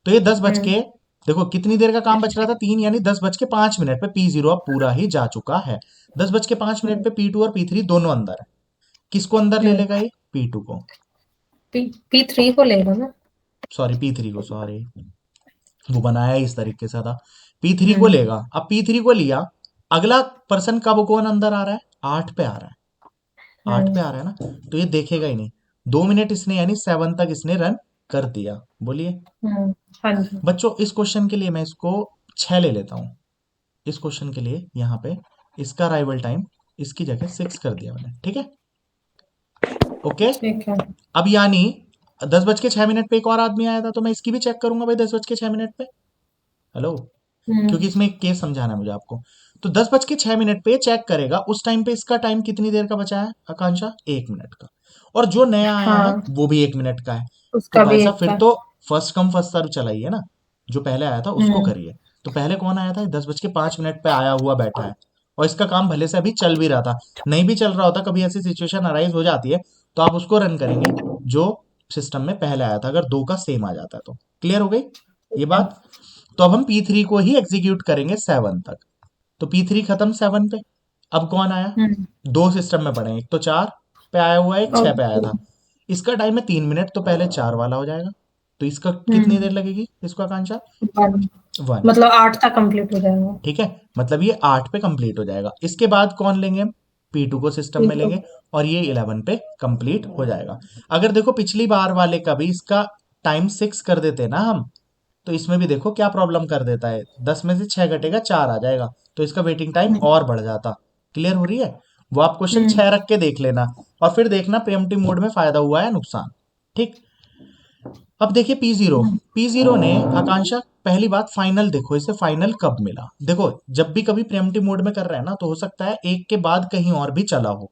तो ये 10 बज के, देखो कितनी देर का काम बच रहा था, 3, यानी 10:05 पे P0 अब पूरा ही जा चुका है। 10:05 पे P2 और P3 दोनों अंदर है। किसको अंदर ले लेगा ये, P2 को, P3 को लेगा ना। सॉरी P3 को, सॉरी वो बनाया ही इस तरीके से था। P3 को लेगा। अब P3 को लिया, अगला पर्सन कब कौन अंदर आ रहा है, 8 पे आ रहा है। 8 पे आ रहा है ना, तो ये देखेगा ही नहीं। 2 मिनट इसने यानी 7 तक इसने रन कर दिया। बोलिए हाँ जी। बच्चों, इस क्वेश्चन के लिए मैं इसको 6 ले लेता हूं। इस क्वेश्चन के लिए यहाँ पे इसका अराइवल टाइम इसकी जगह 6 कर दिया मैंने। ठीक है, ओके। ठीक है। अब यानी 10:06 पे एक और आदमी आया था, तो मैं इसकी भी चेक करूंगा भाई 10:06 पे। हेलो, क्योंकि इसमें एक केस समझाना है मुझे आपको। तो 10:06 पे चेक करेगा, उस टाइम पे इसका टाइम कितनी देर का बचा है आकांक्षा, 1 मिनट का। और जो नया आया है हाँ वो भी 1 मिनट का है। तो उसका भाई भी साहब एक फिर का। तो फर्स्ट कम फर्स्ट सर्व चलाइए ना, जो पहले आया था उसको करिए। तो पहले कौन आया था, 10:05 पे आया हुआ बैठा है, और इसका काम भले से अभी चल भी रहा था। नहीं भी चल रहा होता, कभी ऐसी सिचुएशन अराइज हो जाती है, तो आप उसको रन करेंगे जो सिस्टम में पहले आया था, अगर दो का सेम आ जाता है तो। क्लियर हो गई ये बात? तो अब हम P3 को ही एग्जीक्यूट करेंगे 7 तक। तो P3 खत्म 7 पे। अब कौन आया, दो सिस्टम में पड़े हैं, एक तो 4 पे आया हुआ है, एक 6 पे आया था। इसका टाइम है 3 मिनट, तो पहले 4 वाला हो जाएगा। तो इसका कितनी देर लगेगी इसको आकांक्षा, 1। मतलब 8 तक कंप्लीट हो जाएगा। ठीक है, मतलब ये 8 पे कंप्लीट हो जाएगा। इसके बाद कौन लेंगे हम, P2 को सिस्टम में लेंगे, और ये 11 पे कंप्लीट हो जाएगा। अगर देखो पिछली बार वाले का भी इसका टाइम 6 कर देते ना हम, तो इसमें भी देखो क्या प्रॉब्लम कर देता है, 10 में से 6 घटेगा 4 आ जाएगा, तो इसका वेटिंग टाइम और बढ़ जाता। क्लियर हो रही है? वो आप क्वेश्चन 6 रख के देख लेना, और फिर देखना प्रीएम्प्टिव मोड में फायदा हुआ है नुकसान। ठीक। अब देखिए P0 ने आकांक्षा, पहली बात फाइनल देखो, इसे फाइनल कब मिला। देखो जब भी कभी प्रीएम्प्टिव मोड में कर रहे हैं ना, तो हो सकता है एक के बाद कहीं और भी चला हो।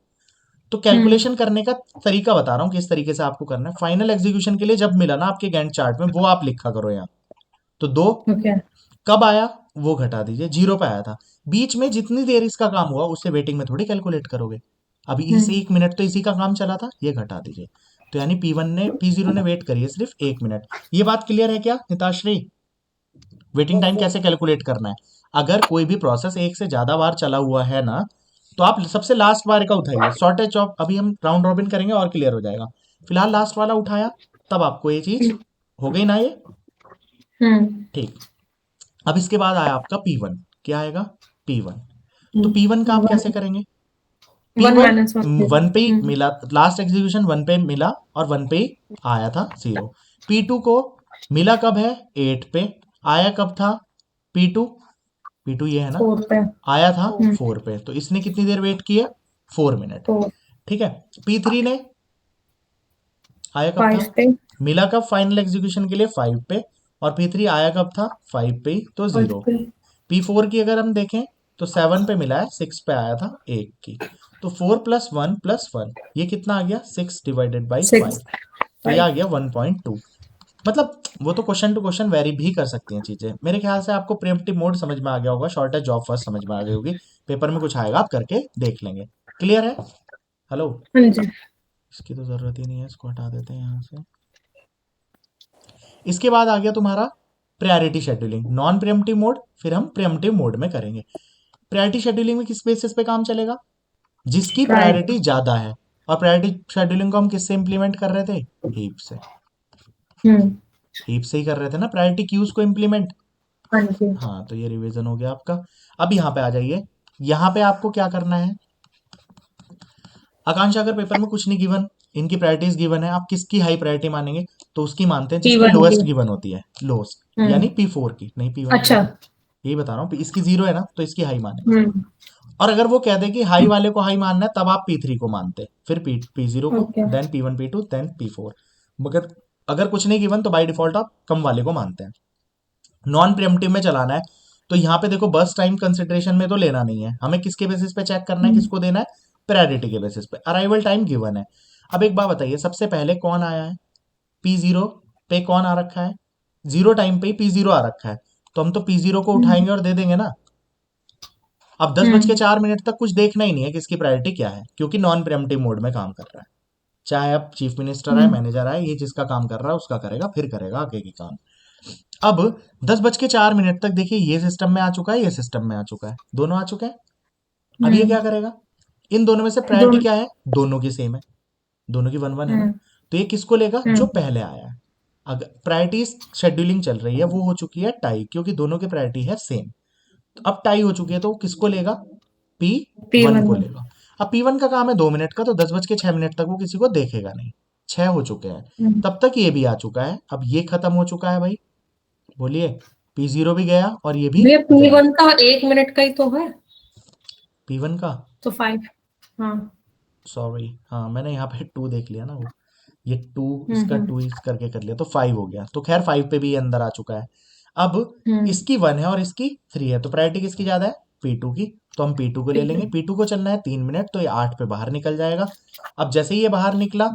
तो कैलकुलेशन करने का तरीका बता रहा हूं किस तरीके से आपको करना है। फाइनल एग्जीक्यूशन के लिए जब मिला ना आपके गैंट चार्ट में, वो आप लिखा करो यहाँ। तो 2 कब आया वो घटा दीजिए, 0 पे आया था। बीच में जितनी देर इसका काम हुआ उससे वेटिंग में थोड़ी कैलकुलेट करोगे। अभी इस 1 मिनट तो इसी का काम चला था, ये घटा दीजिए। तो यानी P0 ने वेट करी है सिर्फ 1 मिनट। ये बात क्लियर है क्या निताश्री? वेटिंग टाइम कैसे कैलकुलेट करना है, अगर कोई भी प्रोसेस एक से ज्यादा बार चला हुआ है ना, तो आप सबसे लास्ट बार का उठाइए, शॉर्टेज ऑफ, अभी हम राउंड रॉबिन करेंगे और क्लियर हो जाएगा। फिलहाल लास्ट वाला उठाया, तब आपको ये चीज हो गई ना ये। ठीक। अब इसके बाद आया आपका P1, क्या आएगा, P1। तो P1 का आप कैसे करेंगे, P1 1 पे ही मिला, लास्ट एग्जीक्यूशन 1 पे मिला और 1 पे ही आया था 0। P2 को मिला कब है, 8 पे। आया कब था P2 ये है ना, 4 पे आया था 4 पे। तो इसने कितनी देर वेट की है, 4 मिनट। ठीक है। P3 ने आया कब 5 था, पे मिला कब फाइनल एग्जीक्यूशन के लिए, 5 पे। और P3 आया कब था 5 पे ही, तो 0। P4 की अगर हम देखें तो 7 पे मिला है, 6 पे आया था 1 की, तो 4 + 1 ये कितना आ गया 6 डिवाइडेड बाई 5, 6 तो ये आ गया 1.2। मतलब वो तो क्वेश्चन टू क्वेश्चन वेरी भी कर सकती हैं चीजें। मेरे ख्याल से आपको प्रीएम्प्टिव मोड समझ में आ गया होगा, शॉर्ट है जॉब फर्स्ट समझ में आ गई होगी, पेपर में कुछ आएगा आप करके देख लेंगे। क्लियर है? हेलो, हाँ जी। इसकी तो जरूरत ही नहीं है, इसको हटा देते हैं यहाँ से। इसके बाद आ गया तुम्हारा priority scheduling, non pre-emptive mode, फिर हम प्रिएम्प्टिव मोड में करेंगे। प्रायोरिटी शेड्यूलिंग में किस बेसिस पे काम चलेगा? जिसकी राइट। प्रायोरिटी ज्यादा है। और प्रायोरिटी शेड्यूलिंग को हम किससे इंप्लीमेंट कर रहे थे? हीप से। हम्म। हीप से ही कर रहे थे ना प्रायोरिटी क्यूज को इंप्लीमेंट। हाँ जी। हाँ, तो ये रिवीजन हो गया आपका। अब यहाँ पे आ जाइए, यहाँ पे आपको क्या करना है। आकांक्षा, अगर पेपर में कुछ नहीं गिवन, इनकी प्रायोरिटीज गिवन है, आप किसकी हाई प्रायोरिटी मानेंगे? तो उसकी मानते हैं जिसकी P1 लोएस्ट की। गिवन होती है, लोएस्ट, यानी हम्म। P4 की, नहीं P1 की अच्छा। नहीं। यही बता रहा हूँ, इसकी 0 है ना, तो इसकी हाई मानेंगे। हम्म। और अगर वो कह दे कि हाई वाले को हाई मानना है, तब आप P3 को मानते, फिर P0 को, okay. Then P1 P2 then P4। मगर अगर कुछ नहीं गिवन तो बाय डिफॉल्ट आप कम वाले को मानते हैं। नॉन प्रिएम्प्टिव में चलाना है तो यहाँ पे देखो, बस टाइम कंसिडरेशन में तो लेना नहीं है हमें। किसके बेसिस पे चेक करना है, हम्म। किसको देना है? प्रायोरिटी के बेसिस पे। अराइवल टाइम गिवन है। अब एक बात बताइए, सबसे पहले कौन आया है? P0 पे कौन आ रखा है? 0 टाइम पे ही P0 आ रखा है, तो हम तो P0 को उठाएंगे और दे देंगे ना। अब 10:04 तक कुछ देखना ही नहीं है किसकी प्रायोरिटी क्या है, क्योंकि नॉन प्रिएम्प्टिव मोड में काम कर रहा है। चाहे अब चीफ मिनिस्टर आए, हम्म। मैनेजर आए, ये जिसका काम कर रहा है उसका करेगा, फिर करेगा आगे की काम। अब 10:04 तक देखिए, ये सिस्टम में आ चुका है, ये सिस्टम में आ चुका है, दोनों आ चुके हैं। अब ये क्या हम्म। करेगा? इन दोनों में से प्रायोरिटी दोनों। क्या है? दोनों की सेम है, दोनों की 1-1 है ना। हम्म। तो ये किसको लेगा? जो हम्म। पहले आया है। अगर प्रायोरिटी शेड्यूलिंग चल रही है, वो हो चुकी है टाई, क्योंकि दोनों की प्रायोरिटी है सेम। तो अब टाई हो चुकी है, तो वो किसको लेगा? P1 P1 को में। लेगा। अब P1 का काम है 2 मिनट का, तो 10:06 तक वो किसी को देखेगा नहीं। 6 हो चुके हैं, हम्म। तब तक ये भी आ चुका है। अब ये खत्म हो चुका है भाई, बोलिए। P0 भी गया और ये भी भैया गया। P1 का 1 मिनट का ही तो है, P1 का, तो 5। हाँ। सॉरी, हाँ मैंने यहाँ पे 2 देख लिया ना, वो ये 2 इसका हम्म। 2 इस करके कर लिया, तो 5 हो गया। तो खैर 5 पे भी ये अंदर आ चुका है। अब हम्म। इसकी 1 है और इसकी 3 है, तो प्रायोरिटी किसकी ज्यादा है? P2 की। तो हम P2 को ले ठीक है। लेंगे। P2 को चलना है 3 मिनट, तो ये 8 पे बाहर निकल जाएगा। अब जैसे ही ये बाहर निकला,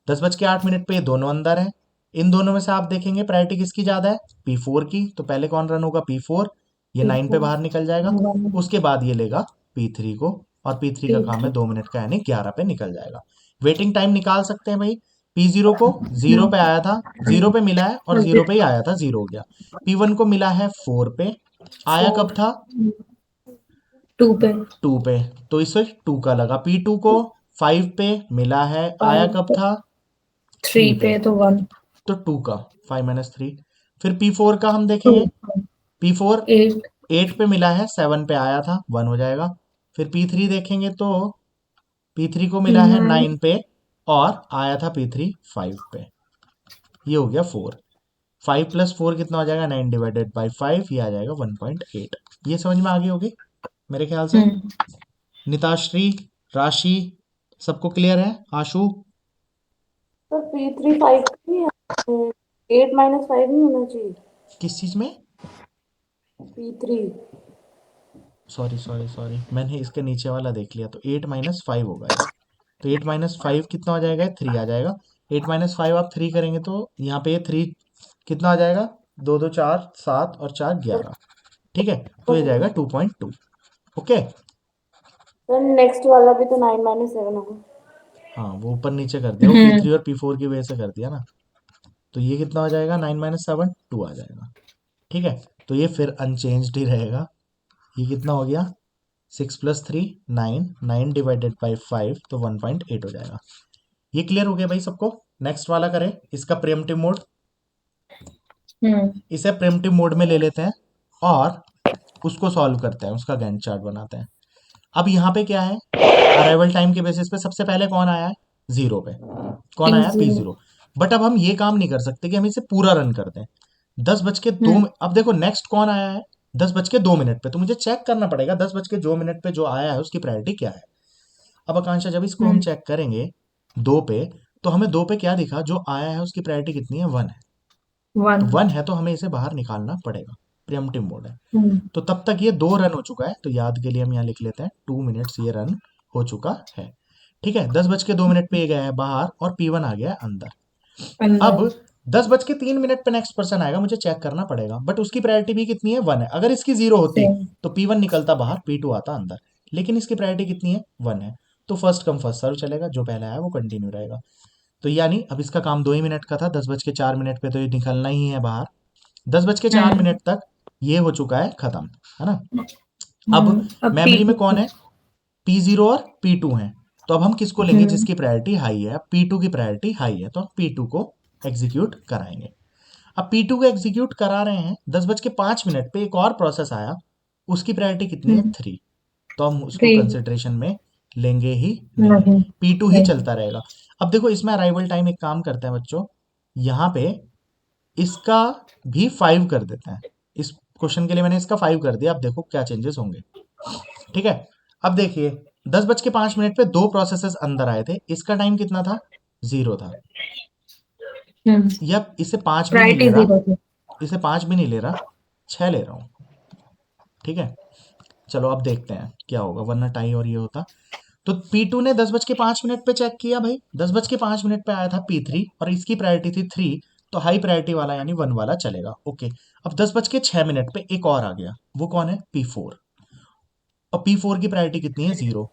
10:08 पे ये दोनों अंदर है। इन दोनों में से आप देखेंगे प्रायोरिटी किसकी ज्यादा है? P4 की। तो पहले कौन रन होगा? P4। ये 9 पे P4। बाहर निकल जाएगा। उसके बाद ये लेगा P3 को, और P3 का काम है P3। 2 मिनट का, यानी 11 पे निकल जाएगा। वेटिंग टाइम निकाल सकते हैं भाई। P0 को 0 पे आया था, 0 पे मिला है, और 0 पे ही आया था, 0 हो गया। P1 को मिला है 4 पे, आया कब 4। था? 2 पे। 2 पे, तो इससे 2 का लगा। P2 को 5 पे मिला है, आया 5 कब पे। था? 3 3 पे, पे तो 1। तो 2 का 5 - 3। फिर P4 का हम 2। देखेंगे। P4 8। 8 पे मिला है, 7 पे आया था, 1 हो जाएगा। फिर P3 देखेंगे तो P3 को मिला है 9। 9 पे, और आया था P3 5 पे, ये हो गया 4। 5 + 4 कितना हो जाएगा? 9/5, ये आ जाएगा 1.8। ये समझ में आ गई होगी मेरे ख्याल से। हम्म। निताश्री, राशि, सबको क्लियर है? आशु? तो P3 5 नहीं है, 8 - 5 नहीं होना चाहिए? किस चीज में? P3। सॉरी सॉरी सॉरी, मैंने इसके नीचे वाला देख लिया, तो 8 - 5 होगा ये। तो 8 - 5 कितना हो जाएगा? 3 आ जाएगा। 8 - 5 आप 3 करेंगे तो यहाँ पे 3 कितना आ जाएगा? 2 2 4 7 और 4 11। ठीक है, तो ये जाएगा 2.2। ओके। तो नेक्स्ट वाला भी तो 9 - 7 होगा। हाँ, वो ऊपर नीचे कर दिया, वो P3 और P4 की वजह से कर दिया ना। तो ये कितना हो जाएगा? 9 - 7 2 आ जाएगा। ठीक है, तो ये फिर अनचेंज्ड ही रहेगा। ये कितना हो गया? 6 + 3 9, 9/5, तो 1.8 हो जाएगा। ये क्लियर हो गया भाई सबको? नेक्स्ट वाला करें, इसका प्रिएम्प्टिव मोड। हम्म। इसे प्रिएम्प्टिव मोड में ले लेते हैं और उसको सॉल्व करते हैं, उसका गैंट चार्ट बनाते हैं। अब यहाँ पे क्या है? अराइवल टाइम के बेसिस पे सबसे पहले कौन आया है? 0 पे। कौन आया? P0। P0। बट अब हम ये काम नहीं कर सकते कि हम इसे पूरा रन कर दें। 10:02, हम्म। अब देखो नेक्स्ट कौन आया है? 10:02 पे, तो मुझे चेक करना पड़ेगा 10:02 पे जो आया है उसकी प्रायोरिटी क्या है। अब आकांक्षा, जब इसको हम हम्म। चेक करेंगे 2 पे, तो हमें 2 पे क्या दिखा? जो आया है उसकी प्रायोरिटी कितनी है? 1 है। वन। तो 1 है तो हमें इसे बाहर निकालना पड़ेगा, प्रीएम्प्टिव मोड है। हम्म, तो तब तक ये 2 रन हो चुका है, तो याद के लिए हम यहाँ लिख लेते हैं 2 मिनट्स ये रन हो चुका है। ठीक है, 10:02 पे ये गया है बाहर और P1 आ गया है अंदर। अब अंदर। 10:03 पे नेक्स्ट पर्सन आएगा, मुझे चेक करना पड़ेगा, बट उसकी प्रायोरिटी भी कितनी है, 1 है। अगर इसकी 0 होती सेम। तो P1 निकलता बाहर, P2 आता अंदर, लेकिन इसकी प्रायोरिटी कितनी है, 1 है। तो फर्स्ट कम फर्स्ट सर्व चलेगा, जो पहले आया वो कंटिन्यू रहेगा। तो यानी अब इसका काम 2 ही मिनट का था, 10:04 पे तो ये निकलना ही है बाहर। 10:04 तक ये हो चुका है खत्म, है ना। अब अब मेमोरी में P2। कौन है, P0 और P2 है। तो अब हम किसको लेंगे, जिसकी प्रायोरिटी हाई है। अब P2 की प्रायोरिटी हाई है तो हम P2 को एग्जीक्यूट कराएंगे। अब P2 को एग्जीक्यूट करा रहे हैं, 10:05 पे एक और प्रोसेस आया, उसकी प्रायोरिटी कितनी है, 3। तो हम उसको 3 कंसिडरेशन में लेंगे ही नहीं, नहीं। P2 ही नहीं। चलता रहेगा। अब देखो इसमें अराइवल टाइम एक काम करते हैं बच्चों, यहाँ पे इसका भी 5 कर देते हैं। इस क्वेश्चन के लिए मैंने इसका 5 कर दिया, अब देखो क्या चेंजेस होंगे। ठीक है, अब देखिए 10:05 पे 2 प्रोसेसेस अंदर आए थे, इसका टाइम कितना था, 0 था। या इसे 5 भी नहीं ले प्रायोरिटी रहा, 0 थी। इसे 5 भी नहीं ले रहा, 6 ले रहा हूं। ठीक है, चलो अब देखते हैं क्या होगा, वरना टाई और ये होता। तो P2 ने 10:05 पे चेक किया भाई, 10:05 पे आया था P3 और इसकी प्रायोरिटी थी 3, तो हाई प्रायोरिटी वाला यानी 1 वाला चलेगा। ओके, अब 10:06 पे एक और आ गया, वो कौन है, P4। और P4 की प्रायोरिटी कितनी है, 0।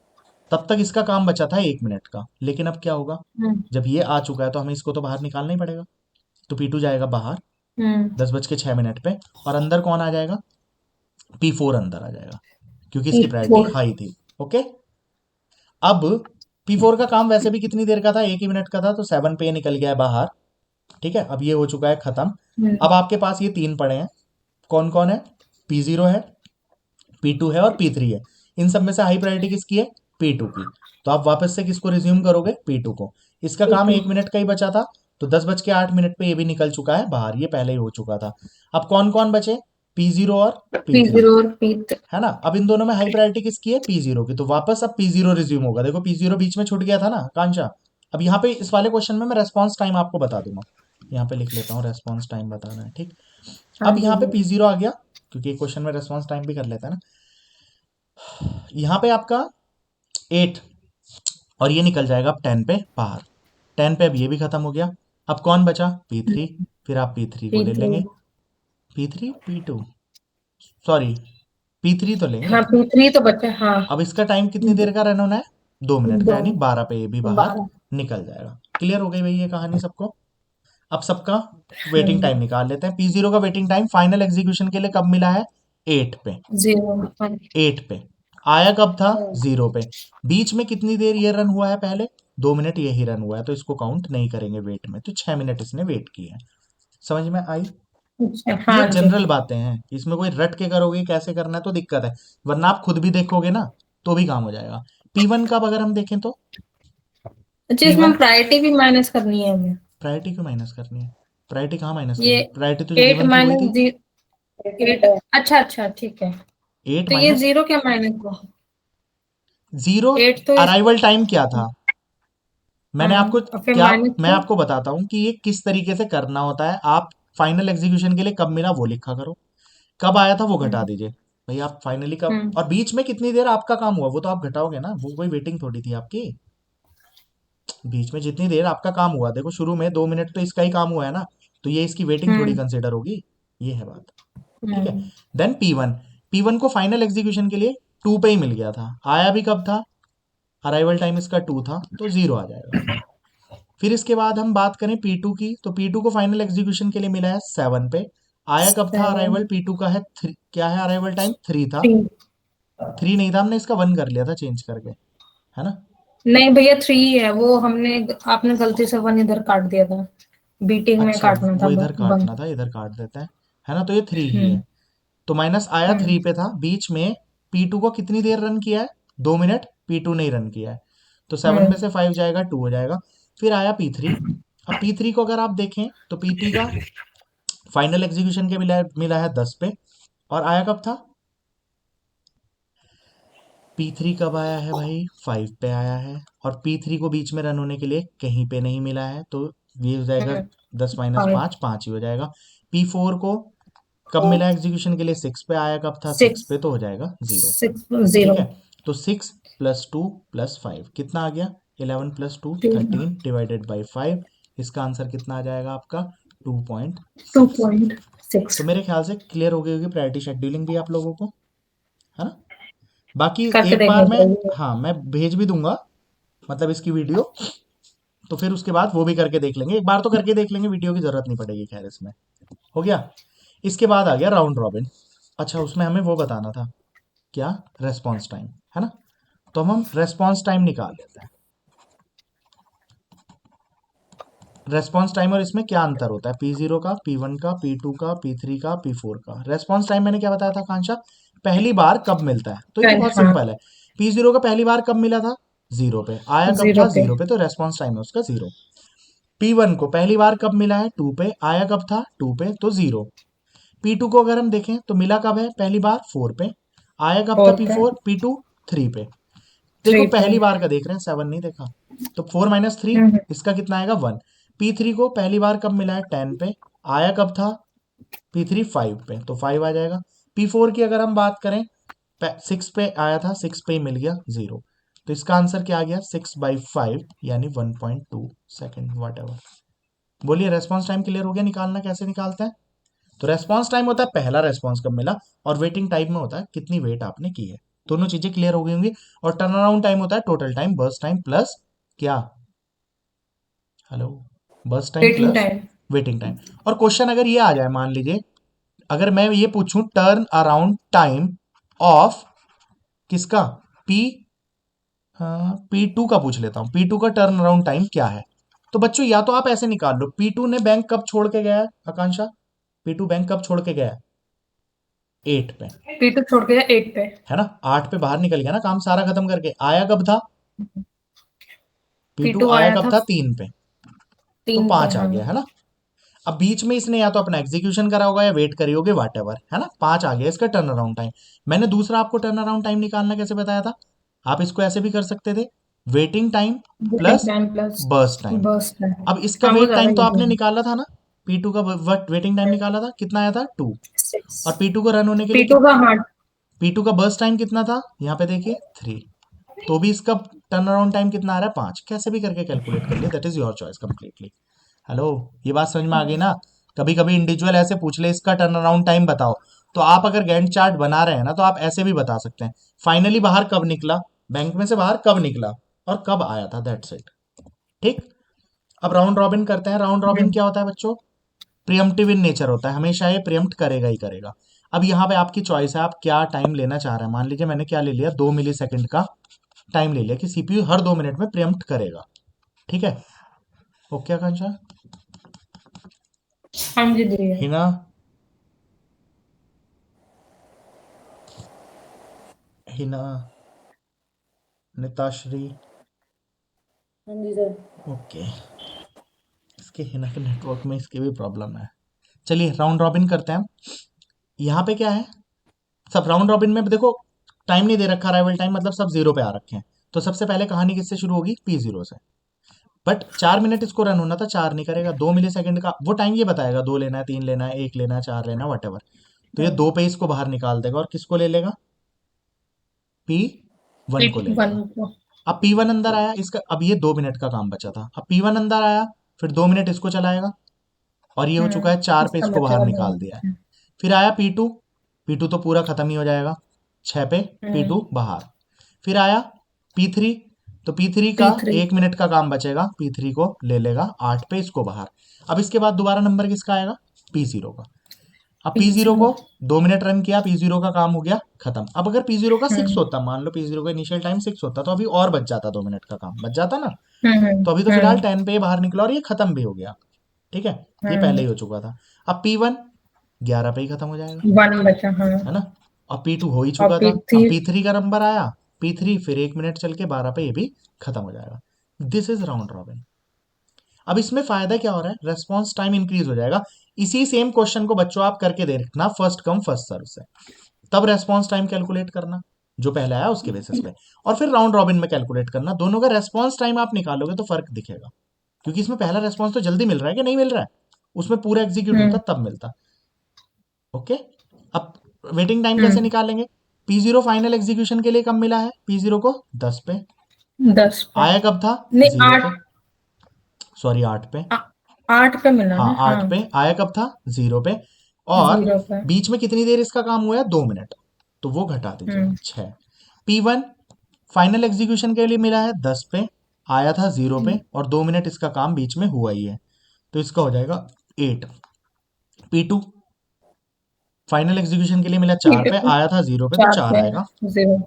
तब तक इसका काम बचा था 1 मिनट का, लेकिन अब क्या होगा, जब ये आ चुका है तो हमें इसको तो बाहर निकालना ही पड़ेगा। तो P2 जाएगा बाहर 10:06 पे, और अंदर कौन आ जाएगा, P4 अंदर आ जाएगा, क्योंकि इसकी प्रायोरिटी P4। हाई थी। ओके, अब P4 का काम वैसे भी कितनी देर का था, 1 ही मिनट का था, तो 7 पे निकल गया है बाहर। ठीक है, अब ये हो चुका है खत्म। अब आपके पास ये 3 पड़े हैं, कौन कौन है, P0 है, P2 है और P3 है। इन सब में से हाई प्रायोरिटी किसकी है, P2 की। तो आप वापस से किसको रिज्यूम करोगे, P2 को। इसका काम 1 मिनट का ही बचा था, तो 10:08 पे ये भी निकल चुका है बाहर, ये पहले ही हो चुका था। अब कौन कौन बचे, P0 और P3, P0 और P3। है ना। अब इन दोनों में हाई प्रायोरिटी किसकी है, P0 की, तो वापस अब P0 रिज्यूम होगा। देखो P0 बीच में छूट गया था ना कांचा। अब यहाँ पे इस वाले क्वेश्चन में मैं रेस्पॉन्स टाइम आपको बता दूंगा, यहाँ पे लिख लेता हूँ, रेस्पॉन्स टाइम बताना है, ठीक। हाँ अब जी यहाँ पे जी। P0 आ गया, क्योंकि एक क्वेश्चन में रेस्पॉन्स टाइम भी कर लेता है ना। यहाँ पे आपका 8 और ये निकल जाएगा अब 10 पे बाहर, 10 पे अब ये भी खत्म हो गया। अब कौन बचा, P3, फिर आप P3 को ले P3। लेंगे, P3 P2, सॉरी P3 तो लेंगे। हाँ P3 तो बचा, हाँ। अब इसका टाइम कितनी देर का रन होना है, 2 मिनट का, दो। यानी 12 पे ये भी बाहर 12। निकल जाएगा। क्लियर हो गई भाई ये कहानी सबको। अब सबका वेटिंग टाइम निकाल लेते हैं। P0 का वेटिंग टाइम फाइनल एग्जीक्यूशन के लिए कब मिला है, 8 पे। 0। 8 पे आया कब था, 0 पे। बीच में कितनी देर ये रन हुआ है, पहले 2 मिनट यही रन हुआ है, तो इसको काउंट नहीं करेंगे वेट में, तो 6 मिनट इसने वेट की है। समझ में आई। अच्छा, ये हाँ जी। जनरल बातें हैं, इसमें कोई रट के करोगे कैसे करना है तो दिक्कत है, वरना आप खुद भी देखोगे ना तो भी काम हो जाएगा। P1 का अगर हम देखें तो अच्छा, इसमें P1 प्रायोरिटी भी माइनस करनी है हमें। प्रायोरिटी क्यों माइनस करनी है, प्रायोरिटी कहाँ माइनस ये करी, प्रायोरिटी तो जो 8 गिवन थी वही माइनस थी। 8। अच्छा अच्छा, ठीक है। 8 तो ये माइनस 0 क्या माइनस हुआ, 0, 8 तो अराइवल टाइम क्या था, मैंने हाँ, आपको और फिर क्या, माइनस मैं 2। आपको बताता हूँ कि ये किस तरीके से करना होता है। आप फाइनल एग्जीक्यूशन के लिए कब मिला वो लिखा करो, कब आया था वो घटा दीजिए। भाई आप फाइनली कब, और बीच में कितनी देर आपका काम हुआ वो तो आप घटाओगे ना, वो कोई वेटिंग थोड़ी थी आपकी। बीच में जितनी देर आपका काम हुआ, देखो शुरू में 2 मिनट तो इसका ही काम हुआ है ना, तो ये इसकी वेटिंग थोड़ी कंसिडर होगी, ये है बात। ठीक है, देन P1 को फाइनल एग्जीक्यूशन के लिए 2 पे ही मिल गया था, आया भी कब था, अराइवल टाइम इसका 2 था, तो 0 आ जाएगा। फिर इसके बाद हम बात करें P2 की, तो P2 को फाइनल एग्जीक्यूशन के लिए मिला है 7 पे, आया कब था, 7। अराइवल P2 का है 3, क्या है अराइवल टाइम, 3 था। 3। 3 नहीं था, हमने इसका 1 कर लिया था चेंज करके, है ना। नहीं भैया 3 है वो, हमने आपने गलती से 1 इधर काट दिया था, बीटिंग में अच्छा काटना था वो इधर वन। काटना था, इधर काट देते हैं, है ना। तो ये 3 ही है, तो माइनस आया 3 पे था, बीच में P2 को कितनी देर रन किया है, 2 मिनट, P2 ने रन किया है, तो 7 में से 5 जाएगा, 2 हो जाएगा। फिर आया P3। अब P3 को अगर आप देखें तो P3 का फाइनल एग्जीक्यूशन के मिला है 10 पे, और आया कब था, P3 कब आया है भाई, 5 पे आया है, और P3 को बीच में रन होने के लिए कहीं पे नहीं मिला है, तो ये हो जाएगा 10 - 5 5 ही हो जाएगा। P4 को कब मिला एग्जीक्यूशन के लिए? 6 पे आया, कब था? 6 6 पे, तो हो जाएगा 0। 6 ठीक 0 है, तो 6 + 2 + 5 कितना आ गया? 11 + 2 13 डिवाइडेड बाई 5। इसका आंसर कितना आ जाएगा आपका? 2.6। 2.6 तो मेरे ख्याल से क्लियर हो गई होगी प्रायोरिटी शेड्यूलिंग भी आप लोगों को, है ना? बाकी करके एक देखना बार मैं, चाहिए। हाँ मैं भेज भी दूंगा, मतलब इसकी वीडियो, तो फिर उसके बाद वो भी करके देख लेंगे। एक बार तो करके देख लेंगे, वीडियो की जरूरत नहीं पड़ेगी। खैर इसमें हो गया। इसके बाद आ गया राउंड रॉबिन। अच्छा, उसमें हमें वो बताना था, क्या? रेस्पॉन्स टाइम, है ना? तो हम रेस्पॉन्स टाइम निकाल लेते हैं। रेस्पॉन्स टाइम और इसमें क्या अंतर होता है? P0 का, P1 का, P2 का, P3 का, P4 का। रेस्पॉन्स टाइम मैंने क्या बताया था कांशा? पहली बार कब मिलता है। तो ये तो बहुत हाँ सिंपल है। P0 का पहली बार कब मिला था? 0 पे। आया कब 0 था? पे 0 पे, तो रेस्पॉन्स टाइम है उसका 0। P1 को पहली बार कब मिला है? 2 पे। आया कब था? 2 पे, तो 0। P2 को अगर हम देखें तो मिला कब है पहली बार? 4 पे। आया कब था 4 पे P4? P2 3 पे। देखो 3 पे पहली बार का देख रहे हैं, 7 नहीं देखा। तो 4 - 3, हम्म, इसका कितना आएगा? 1। P3 को पहली बार कब मिला है? 10 पे। आया कब था P3? 5 पे, तो 5 आ जाएगा। P4 की अगर हम बात करें, 6 पे आया था, 6 पे ही मिल गया 0। तो इसका आंसर क्या आ गया? 6/5 यानी 1.2 सेकेंड, वट एवर। बोलिए, रेस्पॉन्स टाइम क्लियर हो गया? निकालना कैसे निकालते हैं? तो रेस्पॉन्स टाइम होता है पहला रेस्पॉन्स कब मिला, और वेटिंग टाइम में होता है कितनी वेट आपने की है। दोनों चीजें क्लियर हो गई होंगी। और टर्न अराउंड टाइम होता है total time, burst time plus क्या? Hello, burst time waiting plus time waiting time. और क्वेश्चन अगर ये आ जाए, मान लीजिए अगर मैं ये पूछूं टर्न अराउंड टाइम ऑफ किसका? पी P2 का पूछ लेता हूं, P2 का टर्न अराउंड टाइम क्या है? तो बच्चों या तो आप ऐसे निकाल लो, P2 ने बैंक कब छोड़ के गया है आकांक्षा? P2 बैंक कब छोड़ के गया है? 8 पे, P2 छोड़ के 8 पे है ना? 8 पे बाहर निकल गया ना, काम सारा खत्म करके। आया कब था? P2 P2 आया आया कब था था? 3 पे, तो 3 पे 5 आ हाँ गया, है ना? अब बीच में इसने या तो अपना एग्जीक्यूशन करा होगा या वेट करी होगी, वाट एवर, है ना? 5 आ गया इसका टर्न अराउंड टाइम। मैंने दूसरा आपको टर्न अराउंड टाइम निकालना कैसे बताया था? आप इसको ऐसे भी कर सकते थे, waiting time waiting plus time plus burst time. Burst time. अब इसका हाँ वो वेट ज्यादा टाइम तो इजी आपने है। निकाला था ना, P2 का वेटिंग टाइम निकाला था, कितना आया था? 2। 6 और P2 को रन होने के लिए P2 का हाँ P2 का बर्स्ट टाइम कितना था? यहाँ पे देखिए 3। तो भी इसका टर्न अराउंड टाइम कितना आ रहा है? 5। कैसे भी करके कैलकुलेट कर लिए, that is your choice completely. Hello, ये बात समझ में आ गई ना? कभी कभी इंडिविजुअल ऐसे पूछ ले इसका टर्न अराउंड टाइम बताओ, तो आप अगर गैंट चार्ट बना रहे हैं ना, तो आप ऐसे भी बता सकते हैं, फाइनली बाहर कब निकला, बैंक में से बाहर कब निकला और कब आया था, दैट्स इट। ठीक। अब राउंड रॉबिन करते हैं। राउंड रॉबिन क्या होता है बच्चों? प्रियम्पटिव इन नेचर होता है, हमेशा ये प्रियम्प्ट करेगा ही करेगा। अब यहाँ पे आपकी चॉइस है, आप क्या टाइम लेना चाह रहे हैं। मान लीजिए मैंने क्या ले लिया, 2 मिली सेकेंड का टाइम ले लिया कि सीपीयू हर 2 मिनट में प्रियम्प्ट करेगा। ठीक है, ओके आकांक्षा? हाँ जी दी है। हिना, हिना, निताश्री, हाँ जी सर। ओके। इसके हिना के नेटवर्क में इसकी भी प्रॉब्लम है। चलिए राउंड रॉबिन करते हैं हम। यहाँ पे क्या है, सब राउंड रॉबिन में देखो टाइम नहीं दे रखा, अराइवल टाइम, मतलब सब 0 पे आ रखे हैं। तो सबसे पहले कहानी किससे शुरू होगी? P0 से। बट 4 मिनट इसको रन होना था, 4 नहीं करेगा। 2 मिली सेकंड का वो टाइम ये बताएगा, 2 लेना है, 3 लेना है, 1 लेना है, 4 लेना है, वट एवर। तो ये 2 पे इसको बाहर निकाल देगा और किसको ले लेगा? P1 को ले वन लेगा। को अब P1 अंदर आया, इसका अब ये 2 मिनट का काम बचा था। अब P1 अंदर आया, फिर 2 मिनट इसको चलाएगा, और ये हो चुका है 4 पे, इसका इसको बाहर बचेगा निकाल दिया है। फिर आया P2, P2 तो पूरा खत्म ही हो जाएगा, 6 पे P2 बाहर। फिर आया P3, तो P3 का P3 1 मिनट का काम बचेगा, P3 को ले लेगा 8 पे, इसको बाहर। अब इसके बाद दोबारा नंबर किसका आएगा? P0 का। अब P0 को 2 मिनट रन किया, P0 का काम हो गया खत्म। अब अगर P0 का 6 होता, मान लो P0 का इनिशियल टाइम 6 होता, तो अभी और बच जाता, 2 मिनट का काम बच जाता ना। तो अभी तो फिलहाल 10 पे ये बाहर निकला और ये खत्म भी हो गया। ठीक है, ये पहले ही हो चुका था। अब P1 11 पे ही खत्म हो जाएगा, वन बचा हाँ। है ना? अब P2 हो ही और चुका था। अब P3 P3 का नंबर आया, P3 फिर 1 मिनट चल के 12 पे ये भी खत्म हो जाएगा। This is round robin. अब इसमें फायदा क्या हो रहा है? रेस्पॉन्स टाइम इंक्रीज हो जाएगा। इसी सेम क्वेश्चन को बच्चों आप करके देखना फर्स्ट कम फर्स्ट सर्व से, तब रेस्पॉन्स टाइम कैलकुलेट करना जो पहले आया उसके बेसिस पे, और फिर राउंड रॉबिन में कैलकुलेट करना। दोनों का रेस्पॉन्स टाइम आप निकालोगे तो फर्क दिखेगा, क्योंकि इसमें पहला रेस्पॉन्स तो जल्दी मिल रहा है कि नहीं मिल रहा है? उसमें पूरा एग्जीक्यूट होता तब मिलता। ओके, अब वेटिंग टाइम कैसे निकालेंगे? P0 फाइनल एग्जीक्यूशन के लिए कब मिला है? P0 को 10 पे। 10 पे आया कब था? नहीं 0 8 पे, सॉरी 8 पे। 8 पे मिला हाँ ना 8 हाँ पे। आया कब था? 0 पे। और 0 पे बीच में कितनी देर इसका काम हुआ है? 2 मिनट, तो वो घटा दीजिएगा 6। P1 फाइनल एग्जीक्यूशन के लिए मिला है 10 पे, आया था 0 पे, और 2 मिनट इसका काम बीच में हुआ ही है, तो इसका हो जाएगा 8। P2 फाइनल एग्जीक्यूशन के लिए मिला 4 पे, आया था 0 पे, तो 4 4 पे आएगा, 0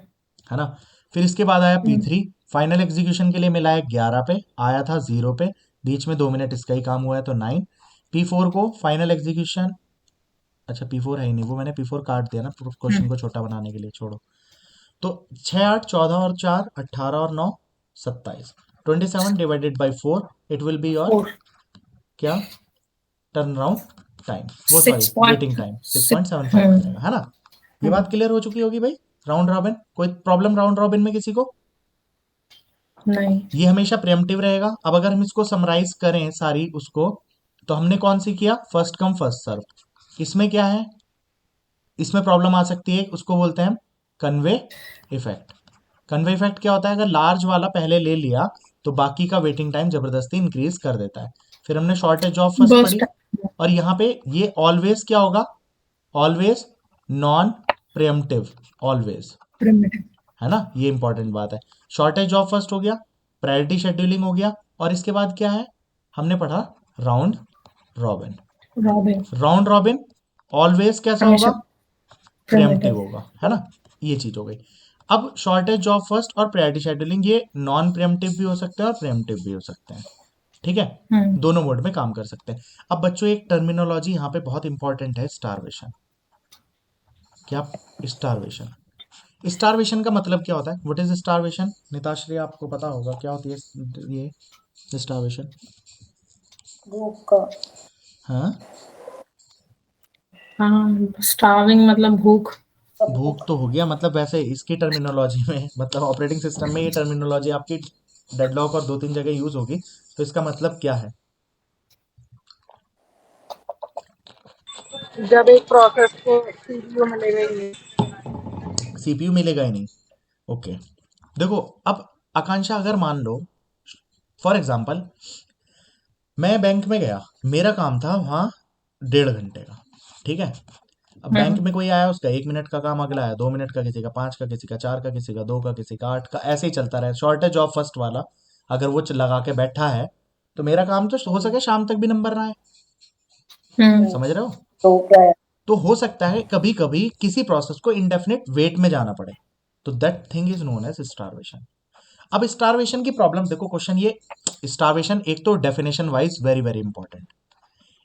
है ना। फिर इसके बाद आया P3 फाइनल एग्जीक्यूशन के लिए मिला है 11 पे, आया था 0 पे, बीच में 2 मिनट इसका ही काम हुआ है, तो 9। P4 को फाइनल एग्जीक्यूशन, अच्छा P4 है ही नहीं, वो मैंने P4 काट दिया ना क्वेश्चन को छोटा बनाने के लिए, छोड़ो। तो 6 8 14 और 4 18 और 9 27, 27 divided by 4 it will be your 4 क्या? टर्न अराउंड टाइम, वो 6 सॉरी वेटिंग टाइम 6 6.75 आ जाएगा, है ना। ये बात क्लियर हो चुकी होगी भाई। राउंड रॉबिन, कोई प्रॉब्लम राउंड रॉबिन में किसी को? नहीं ये हमेशा प्रेम्प्टिव रहेगा। अब अगर हम इसको समराइज करें सारी उसको, तो हमने कौन सी किया? First come first serve. इसमें क्या है? इसमें प्रॉब्लम आ सकती है, उसको बोलते हैं कन्वे इफेक्ट। कन्वे इफेक्ट क्या होता है? अगर लार्ज वाला पहले ले लिया तो बाकी का वेटिंग टाइम जबरदस्ती इंक्रीज कर देता है। फिर हमने शॉर्टेज ऑफ फर्स्ट पढ़ी, बर्स्ट और यहाँ पे ये ऑलवेज क्या होगा? ऑलवेज नॉन प्रेम्प्टिव, ऑलवेज, प्रिमिटिव है ना। ये इंपॉर्टेंट बात है। शॉर्टेज ऑफ फर्स्ट हो गया, प्रायोरिटी शेड्यूलिंग हो गया, और इसके बाद क्या है हमने पढ़ा? Round robin. Robin round robin always कैसा हमेशा होगा? प्रेम्प्टिव प्रिमिटिव होगा, है ना। ये चीज हो गई। अब शॉर्टेज ऑफ फर्स्ट और प्रायोरिटी शेड्यूलिंग, ये नॉन प्रेम्प्टिव भी हो सकते हैं और प्रेम्प्टिव भी हो सकते हैं, ठीक है। दोनों मोड में काम कर सकते हैं। अब बच्चों एक टर्मिनोलॉजी यहाँ पे बहुत इंपॉर्टेंट है, स्टारवेशन। क्या? स्टारवेशन। स्टारवेशन का मतलब क्या होता है? What is starvation? निताश्री आपको पता होगा क्या होती है ये स्टारवेशन? भूख का हाँ, हाँ स्टार्विंग मतलब भूख भूख तो हो गया, मतलब वैसे इसकी टर्मिनोलॉजी में, मतलब ऑपरेटिंग सिस्टम में ये टर्मिनोलॉजी आपकी डेडलॉक और 2 3 जगह यूज होगी, तो इसका मतलब क्या है? जब एक प्रोसेस को सीपीयू मिलेगा ही नहीं। सीपीयू मिलेगा ही नहीं। ओके, देखो अब आकांक्षा, अगर मान लो फॉर एग्जांपल मैं बैंक में गया, मेरा काम था वहाँ 1.5 घंटे का, ठीक है। अब बैंक में कोई आया, उसका 1 मिनट का काम, अगला आया 2 मिनट का, किसी का 5 का, किसी का 4 का, किसी का 2 का, किसी का 8 का, ऐसे ही चलता रहे। शॉर्टेज ऑफ फर्स्ट वाला अगर वो लगा के बैठा है, तो मेरा काम तो हो सके शाम तक भी नंबर ना आए, समझ रहे हो। तो क्या है? तो हो सकता है कभी कभी किसी प्रोसेस को इंडेफिनिट वेट में जाना पड़े, तो that thing is known as starvation. अब स्टारवेशन की प्रॉब्लम देखो, क्वेश्चन ये स्टारवेशन एक तो definition wise very very important,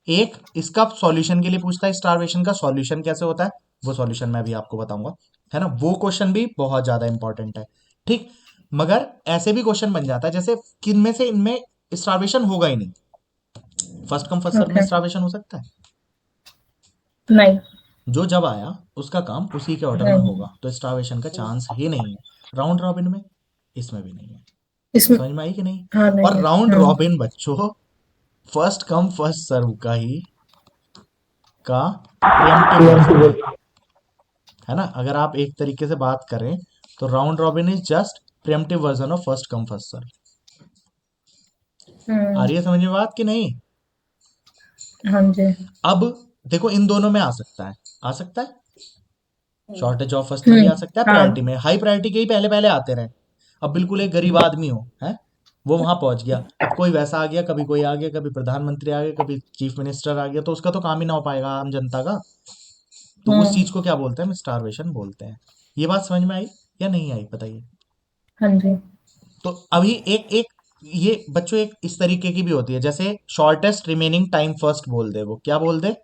एक इसका सॉल्यूशन के लिए पूछता है, स्टारवेशन का सॉल्यूशन कैसे होता है, वो सॉल्यूशन मैं भी आपको बताऊंगा, है ना। वो क्वेश्चन भी बहुत ज्यादा इंपॉर्टेंट है, ठीक। मगर ऐसे भी क्वेश्चन बन जाता है जैसे किन में से इनमें स्टारवेशन होगा ही नहीं, फर्स्ट कम फर्स्ट सर्व में ओके स्टारवेशन हो सकता है? नहीं जो जब आया उसका काम उसी के ऑर्डर में नहीं होगा, तो स्टारवेशन का चांस ही नहीं है। राउंड रॉबिन में इसमें भी नहीं है। इसमें समझ में आई कि नहीं? हाँ नहीं और है राउंड रॉबिन बच्चों फर्स्ट कम फर्स्ट सर्व का ही का प्रियम्प्टिव वर्जन है ना। अगर आप एक तरीके से बात करें तो round robin is just preemptive version of first come first serve. आ रही है समझ में बात कि नहीं? हाँ जी अब देखो इन दोनों में आ सकता है, आ सकता है शॉर्टेज ऑफ फर्स्ट में भी आ सकता है, हाँ प्रायोरिटी में, हाई प्रायोरिटी के ही पहले पहले आते रहे। अब बिल्कुल एक गरीब आदमी हो, है, वो वहां पहुंच गया, अब कोई वैसा आ गया, कभी कोई आ गया, कभी प्रधानमंत्री आ गया, कभी चीफ मिनिस्टर आ गया, तो उसका तो काम ही ना हो पाएगा आम जनता का। तो उस चीज को क्या बोलते हैं? हम स्टारवेशन बोलते हैं। ये बात समझ में आई या नहीं आई, बताइए। हाँ जी तो अभी एक एक ये बच्चों एक इस तरीके की भी होती है, जैसे शॉर्टेस्ट रिमेनिंग टाइम फर्स्ट बोल दे, वो क्या बोल दे?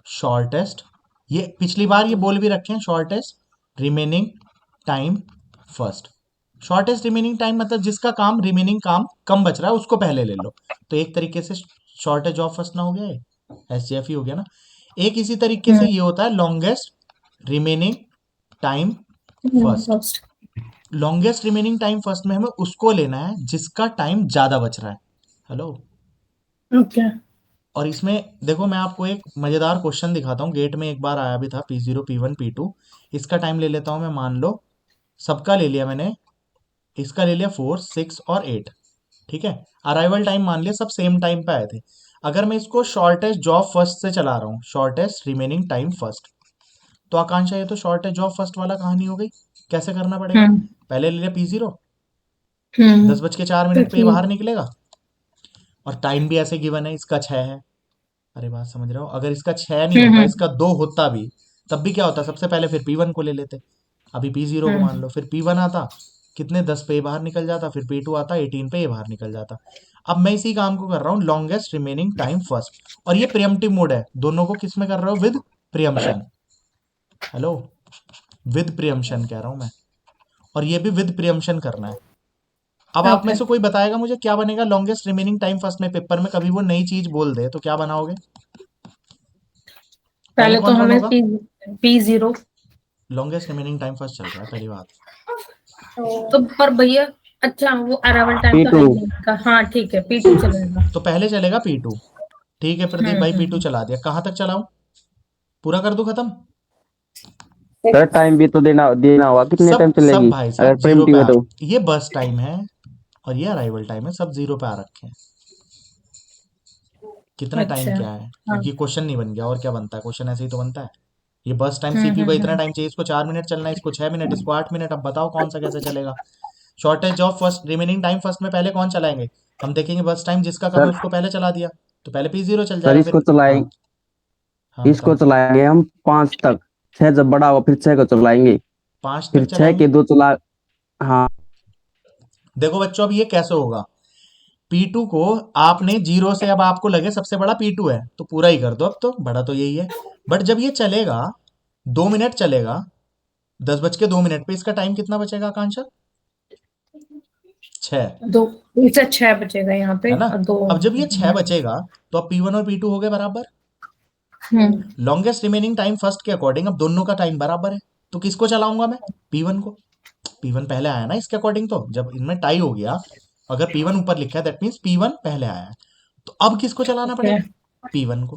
शॉर्टेस्ट, ये पिछली बार ये बोल भी रखे हैं, shortest remaining time first. Shortest remaining time मतलब जिसका काम रिमेनिंग काम कम बच रहा है उसको पहले ले लो, तो एक तरीके से शॉर्टेज ऑफ फर्स्ट ना हो गया, एसजीएफ ही हो गया ना। एक इसी तरीके से ये होता है longest remaining time first. First longest remaining time first में हमें उसको लेना है जिसका टाइम ज्यादा बच रहा है। हेलो, ओके और इसमें देखो मैं आपको एक मजेदार क्वेश्चन दिखाता हूँ, गेट में एक बार आया भी था, P0 P1 P2। इसका टाइम ले लेता हूँ मैं, मान लो सबका ले लिया मैंने, इसका ले लिया 4 6 और 8, ठीक है। अराइवल टाइम मान लिया सब सेम टाइम पे आए थे। अगर मैं इसको शॉर्टेस्ट जॉब फर्स्ट से चला रहा हूँ, शॉर्टेस्ट रिमेनिंग टाइम फर्स्ट, तो आकांक्षा ये तो शॉर्टेस्ट जॉब फर्स्ट वाला कहानी हो गई। कैसे करना पड़ेगा? हम्म पहले ले लिया P0, हम्म 10:04 पे ये ठीक। बाहर निकलेगा, और टाइम भी ऐसे गिवन है, इसका 6 है। अरे बात समझ रहे हो? अगर इसका 6 नहीं होता, हम्म इसका 2 होता भी, तब भी क्या होता? सबसे पहले फिर P1 को ले लेते, अभी P0 को मान हम्म लो, फिर P1 आता, कितने 10 पे ये बाहर निकल जाता, फिर P2 आता 18 पे ये बाहर निकल जाता। अब मैं इसी काम को कर रहा हूँ लॉन्गेस्ट रिमेनिंग टाइम फर्स्ट, और ये प्रियम्पटिव मोड है। दोनों को किस में कर रहे हो? With preemption. Hello, with preemption कह रहा हूं मैं, और ये भी विद प्रियम्पशन करना है। अब आप में ओके। से कोई बताएगा मुझे क्या बनेगा लॉन्गेस्ट रिमेनिंग टाइम फर्स्ट में? पेपर में कभी वो नई चीज बोल दे तो क्या बनाओगे? पहले पहले तो कौन रन हमें होगा? P0। Longest remaining time first चल रहा है, पहली बात। तो पर भैया, अच्छा वो अराइवल टाइम तो है P2 ही नहीं का। हाँ ठीक है, P2 चलेगा। तो पहले चलेगा P2, ठीक है प्रदीप भाई, P2 हम्म। चला दिया। कहां तक चलाऊं? पूरा कर दूं खत्म? सर टाइम भी तो देना देना होगा, कितने टाइम सब सब चलेगी भाई अगर साहब जीरो पे प्रिमिटिव है आ, तो। ये बस टाइम है और ये अराइवल टाइम है, सब जीरो पे आ रखे हैं। कितना टाइम अच्छा। क्या है? हाँ। क्योंकि क्वेश्चन नहीं बन गया, और क्या बनता है? क्वेश्चन ऐसे ही तो बनता है। ये बस टाइम सीपीयू का इतना टाइम चाहिए, इसको 4 मिनट चलना है, इसको 6 मिनट, इसको 8 मिनट। अब बताओ कौन सा कैसे चलेगा? Shortage job first remaining time first में पहले कौन चलाएंगे? हम देखेंगे बस टाइम जिसका कम है सर उसको पहले चला दिया, तो पहले P0 चल सर जाएगा फिर। हाँ हाँ इसको बताओ। चलाएंगे हम 5 तक। 6 जब बड़ा होगा फिर 6 को चलाएंगे। 5 फिर तक 6 चलाएंगे। के 2 चला। हाँ देखो बच्चों अब ये कैसे होगा? P2 को आपने जीरो से, अब आपको लगे सबसे बड़ा P2 है तो पूरा ही कर दो, अब तो बड़ा तो यही है। बट जब ये चलेगा 2 मिनट चलेगा, 10:02 पे इसका टाइम कितना बचेगा आकांक्षा? 6, दो, इससे 6 बचेगा यहाँ पे है ना? और दो। अब जब ये 6 बचेगा तो अब P1 और P2 हो गए बराबर। हम्म लॉन्गेस्ट रिमेनिंग टाइम फर्स्ट के अकॉर्डिंग अब दोनों का टाइम बराबर है, तो किसको चलाऊंगा मैं? P1 को। P1 पहले आया ना इसके अकॉर्डिंग, तो जब इनमें टाई हो गया, अगर P1 ऊपर लिखा है दैट मीन्स P1 पहले आया है। तो अब किसको चलाना ओके। पड़ेगा? P1 को।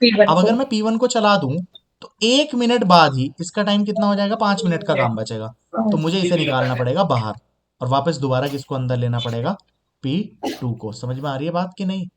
P1 अब को। अगर मैं P1 को चला दूं तो 1 मिनट बाद ही इसका टाइम कितना हो जाएगा? 5 मिनट का काम बचेगा। तो मुझे इसे निकालना पड़ेगा बाहर, और वापस दोबारा किसको अंदर लेना पड़ेगा? P2 को। समझ में आ रही है बात कि नहीं?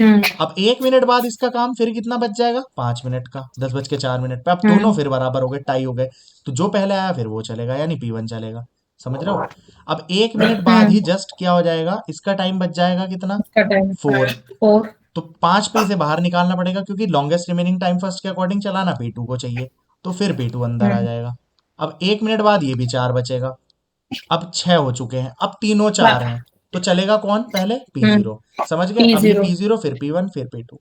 हम्म अब 1 मिनट बाद इसका काम फिर कितना बच जाएगा? 5 मिनट का, 10:04 पे। अब दोनों फिर बराबर हो गए, टाई हो गए, तो जो पहले आया फिर वो चलेगा, यानी P1 चलेगा। समझ रहे हो? अब 1 मिनट बाद ही जस्ट क्या हो जाएगा? इसका टाइम बच जाएगा कितना? इसका टाइम 4। 4। तो 5 पे इसे बाहर निकालना पड़ेगा, क्योंकि लॉन्गेस्ट रिमेनिंग टाइम फर्स्ट के अकॉर्डिंग चलाना P2 को चाहिए, तो फिर P2 अंदर आ हम्म जाएगा। अब 1 मिनट बाद ये भी 4 बचेगा। अब 6 हो चुके हैं, अब तीनों 4 हैं, तो चलेगा कौन पहले? P0। समझ गए? अब ये P0। P0 फिर P1 फिर P2,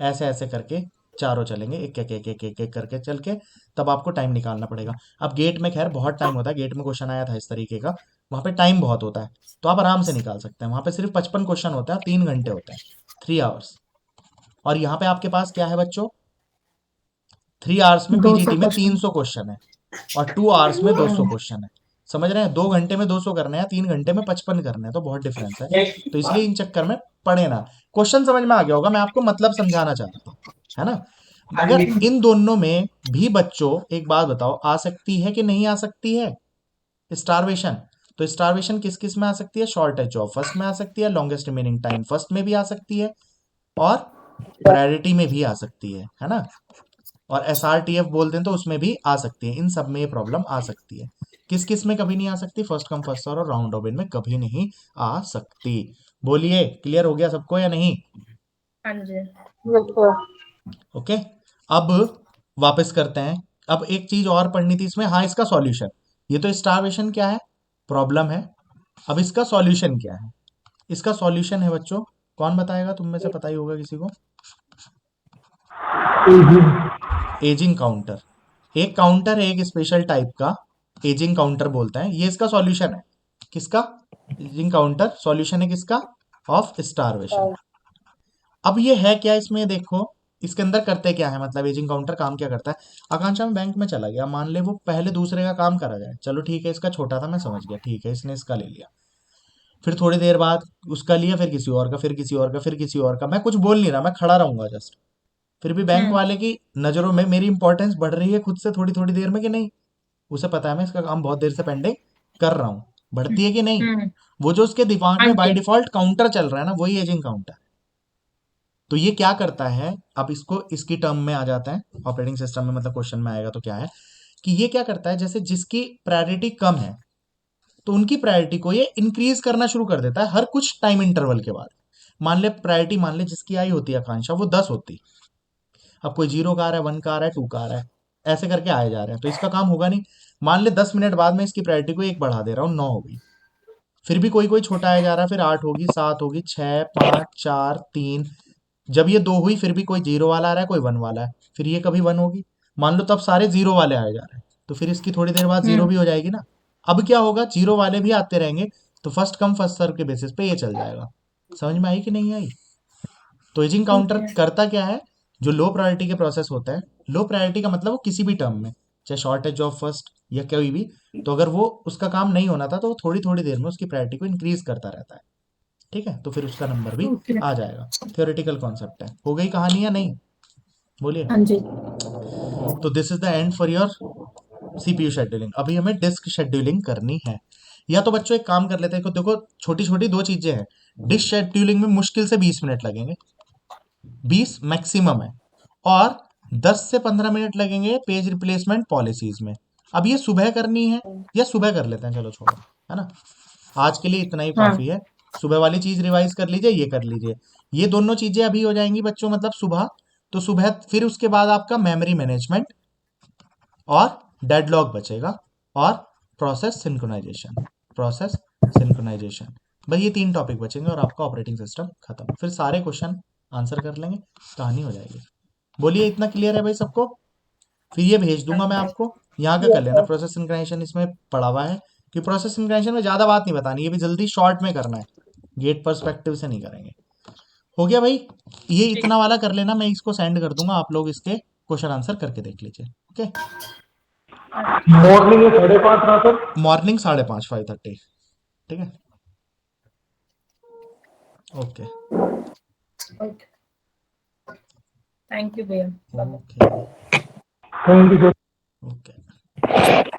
ऐसे ऐसे करके चारों चलेंगे, एक एक एक एक एक एक करके चल के, तब आपको टाइम निकालना पड़ेगा। अब गेट में खैर बहुत टाइम होता है, गेट में क्वेश्चन आया था इस तरीके का, वहां पे टाइम बहुत होता है, तो आप आराम से निकाल सकते हैं। वहां पे सिर्फ 55 क्वेश्चन होता है, 3 घंटे होते हैं, 3 आवर्स। और यहाँ पे आपके पास क्या है बच्चों? 3 आवर्स में 200 पीजीटी में क्वेश्चन। 300 क्वेश्चन है, और 2 आवर्स में 200 क्वेश्चन है। समझ रहे हैं? 2 घंटे में 200 करने हैं, 3 घंटे में 55 करने हैं, तो बहुत डिफरेंस है। तो इसलिए इन चक्कर में पढ़े ना। क्वेश्चन समझ में आ गया होगा, मैं आपको मतलब समझाना चाह रहा था, है ना? अगर इन दोनों में भी बच्चों एक बात बताओ, आ सकती है कि नहीं आ सकती है स्टारवेशन? तो स्टारवेशन किस किस में आ सकती है? शॉर्टेज जॉब फर्स्ट में आ सकती है, लॉन्गेस्ट रिमेनिंग टाइम फर्स्ट में भी आ सकती है, और प्रायोरिटी में भी आ सकती है ना? और SRTF बोलते हैं तो उसमें भी आ सकती है। इन सब में ये प्रॉब्लम आ सकती है। किस किस में कभी नहीं आ सकती? फर्स्ट कम फर्स्ट सर्व और राउंड रॉबिन में कभी नहीं आ सकती। बोलिए, क्लियर हो गया सबको या नहीं? हाँ जी। बिल्कुल। ओके, अब वापस करते हैं। अब एक चीज और पढ़नी थी इसमें, हाँ इसका सॉल्यूशन। ये तो स्टारवेशन क्या है? प्रॉब्लम है। अब इसका सॉल्यूशन क्या है? इसका सॉल्यूशन है बच्चों, कौन बताएगा? तुम में से पता ही होगा किसी को। Ageing counter. एक काउंटर है, एक स्पेशल टाइप का, एजिंग काउंटर बोलते हैं, ये इसका सॉल्यूशन है। किसका? एजिंग काउंटर सॉल्यूशन है किसका? Of starvation. अब ये है क्या इसमें? देखो इसके अंदर करते क्या है, मतलब एजिंग काउंटर काम क्या करता है। आकांक्षा में बैंक में चला गया, मान ले वो पहले दूसरे का काम करा जाए, चलो ठीक है, इसका छोटा था मैं समझ गया, ठीक है इसने इसका ले लिया। फिर थोड़ी देर बाद उसका लिया, फिर किसी और का, फिर किसी और का, फिर किसी और का। मैं कुछ बोल नहीं रहा, मैं खड़ा रहूंगा जस्ट। फिर भी बैंक वाले की नजरों में मेरी इंपॉर्टेंस बढ़ रही है खुद से थोड़ी थोड़ी देर में कि नहीं। उसे पता है मैं इसका काम बहुत देर से पेंडिंग कर रहा हूँ, बढ़ती है कि नहीं। हम्म। वो जो उसके दिमाग हाँ में बाय जी। डिफॉल्ट काउंटर चल रहा है ना, वही एजिंग काउंटर। तो ये क्या करता है, अब इसको इसकी टर्म में आ जाता है ऑपरेटिंग सिस्टम में, मतलब क्वेश्चन में आएगा तो क्या है कि ये क्या करता है, जैसे जिसकी प्रायोरिटी कम है तो उनकी प्रायोरिटी को ये इंक्रीज करना शुरू कर देता है हर कुछ टाइम इंटरवल के बाद। मान ले प्रायोरिटी, मान ले जिसकी आई होती है आकांक्षा वो 10 होती, अब कोई 0 का आ रहा है, 1 का आ रहा है, 2 का आ रहा है, ऐसे करके आए जा रहे हैं, तो इसका काम होगा नहीं। मान ले 10 मिनट बाद में इसकी प्रायोरिटी को एक बढ़ा दे रहा हूँ, 9 हो गई। फिर भी कोई कोई छोटा आया जा रहा है, फिर 8 होगी, 7 होगी, 6, 5, 4, 3। जब ये 2 हुई फिर भी कोई 0 वाला आ रहा है, कोई 1 वाला है, फिर ये कभी 1 होगी। मान लो तब सारे 0 वाले आए जा रहे हैं, तो फिर इसकी थोड़ी देर बाद 0 हम्म। भी हो जाएगी ना। अब क्या होगा, 0 वाले भी आते रहेंगे, तो फर्स्ट कम फर्स्ट सर्व के बेसिस पे ये चल जाएगा। समझ में आई कि नहीं आई। तो एजिंग ठीक काउंटर है। करता क्या है, जो लो प्रायोरिटी के प्रोसेस होता है, लो प्रायोरिटी का मतलब वो किसी भी टर्म में, चाहे शॉर्टेज ऑफ फर्स्ट या कोई भी, तो अगर वो उसका काम नहीं होना था तो वो थोड़ी थोड़ी देर में उसकी प्रायोरिटी को इंक्रीज करता रहता है। ठीक है, तो फिर उसका नंबर भी ओके। आ जाएगा। थ्योरेटिकल कॉन्सेप्ट है, हो गई कहानी या नहीं, बोलिए। हाँ जी। तो this is the end for your CPU scheduling. अभी हमें डिस्क शेड्यूलिंग करनी है। या तो बच्चों एक काम कर लेते हैं, देखो छोटी छोटी दो चीजें हैं। डिस्क शेड्यूलिंग में मुश्किल से 20 मिनट लगेंगे, 20 मैक्सिमम है। और 10 से 15 मिनट लगेंगे पेज रिप्लेसमेंट पॉलिसीज में। अब ये सुबह करनी है या सुबह कर लेते हैं, चलो छोड़ो, है ना। आज के लिए इतना ही हाँ। काफी है। सुबह वाली चीज रिवाइज कर लीजिए, ये कर लीजिए। ये दोनों चीजें अभी हो जाएंगी बच्चों, मतलब सुबह। तो सुबह फिर उसके बाद आपका मेमोरी मैनेजमेंट और डेडलॉक बचेगा, और प्रोसेस सिंक्रोनाइजेशन, प्रोसेस सिंक्रोनाइजेशन। भाई ये 3 टॉपिक बचेंगे और आपका ऑपरेटिंग सिस्टम खत्म। फिर सारे क्वेश्चन आंसर कर लेंगे, कहानी हो जाएगी। बोलिए, इतना क्लियर है भाई सबको। फिर ये भेज दूंगा मैं आपको, यहाँ का कर लेना प्रोसेस सिंक्रोनाइजेशन, इसमें पड़ा हुआ है कि प्रोसेस सिंक्रोनाइजेशन में ज्यादा बात नहीं बतानी, ये भी जल्दी शॉर्ट में करना है, गेट पर्सपेक्टिव से नहीं करेंगे। हो गया भाई, ये इतना वाला कर लेना, मैं इसको सेंड कर दूंगा, आप लोग इसके क्वेश्चन आंसर करके देख लीजिए। ओके। मॉर्निंग 5:30 ना सर? मॉर्निंग 5:30, 5:30। ठीक है, ओके। ओके। थैंक यू भैया। Okay thank you sir. Okay.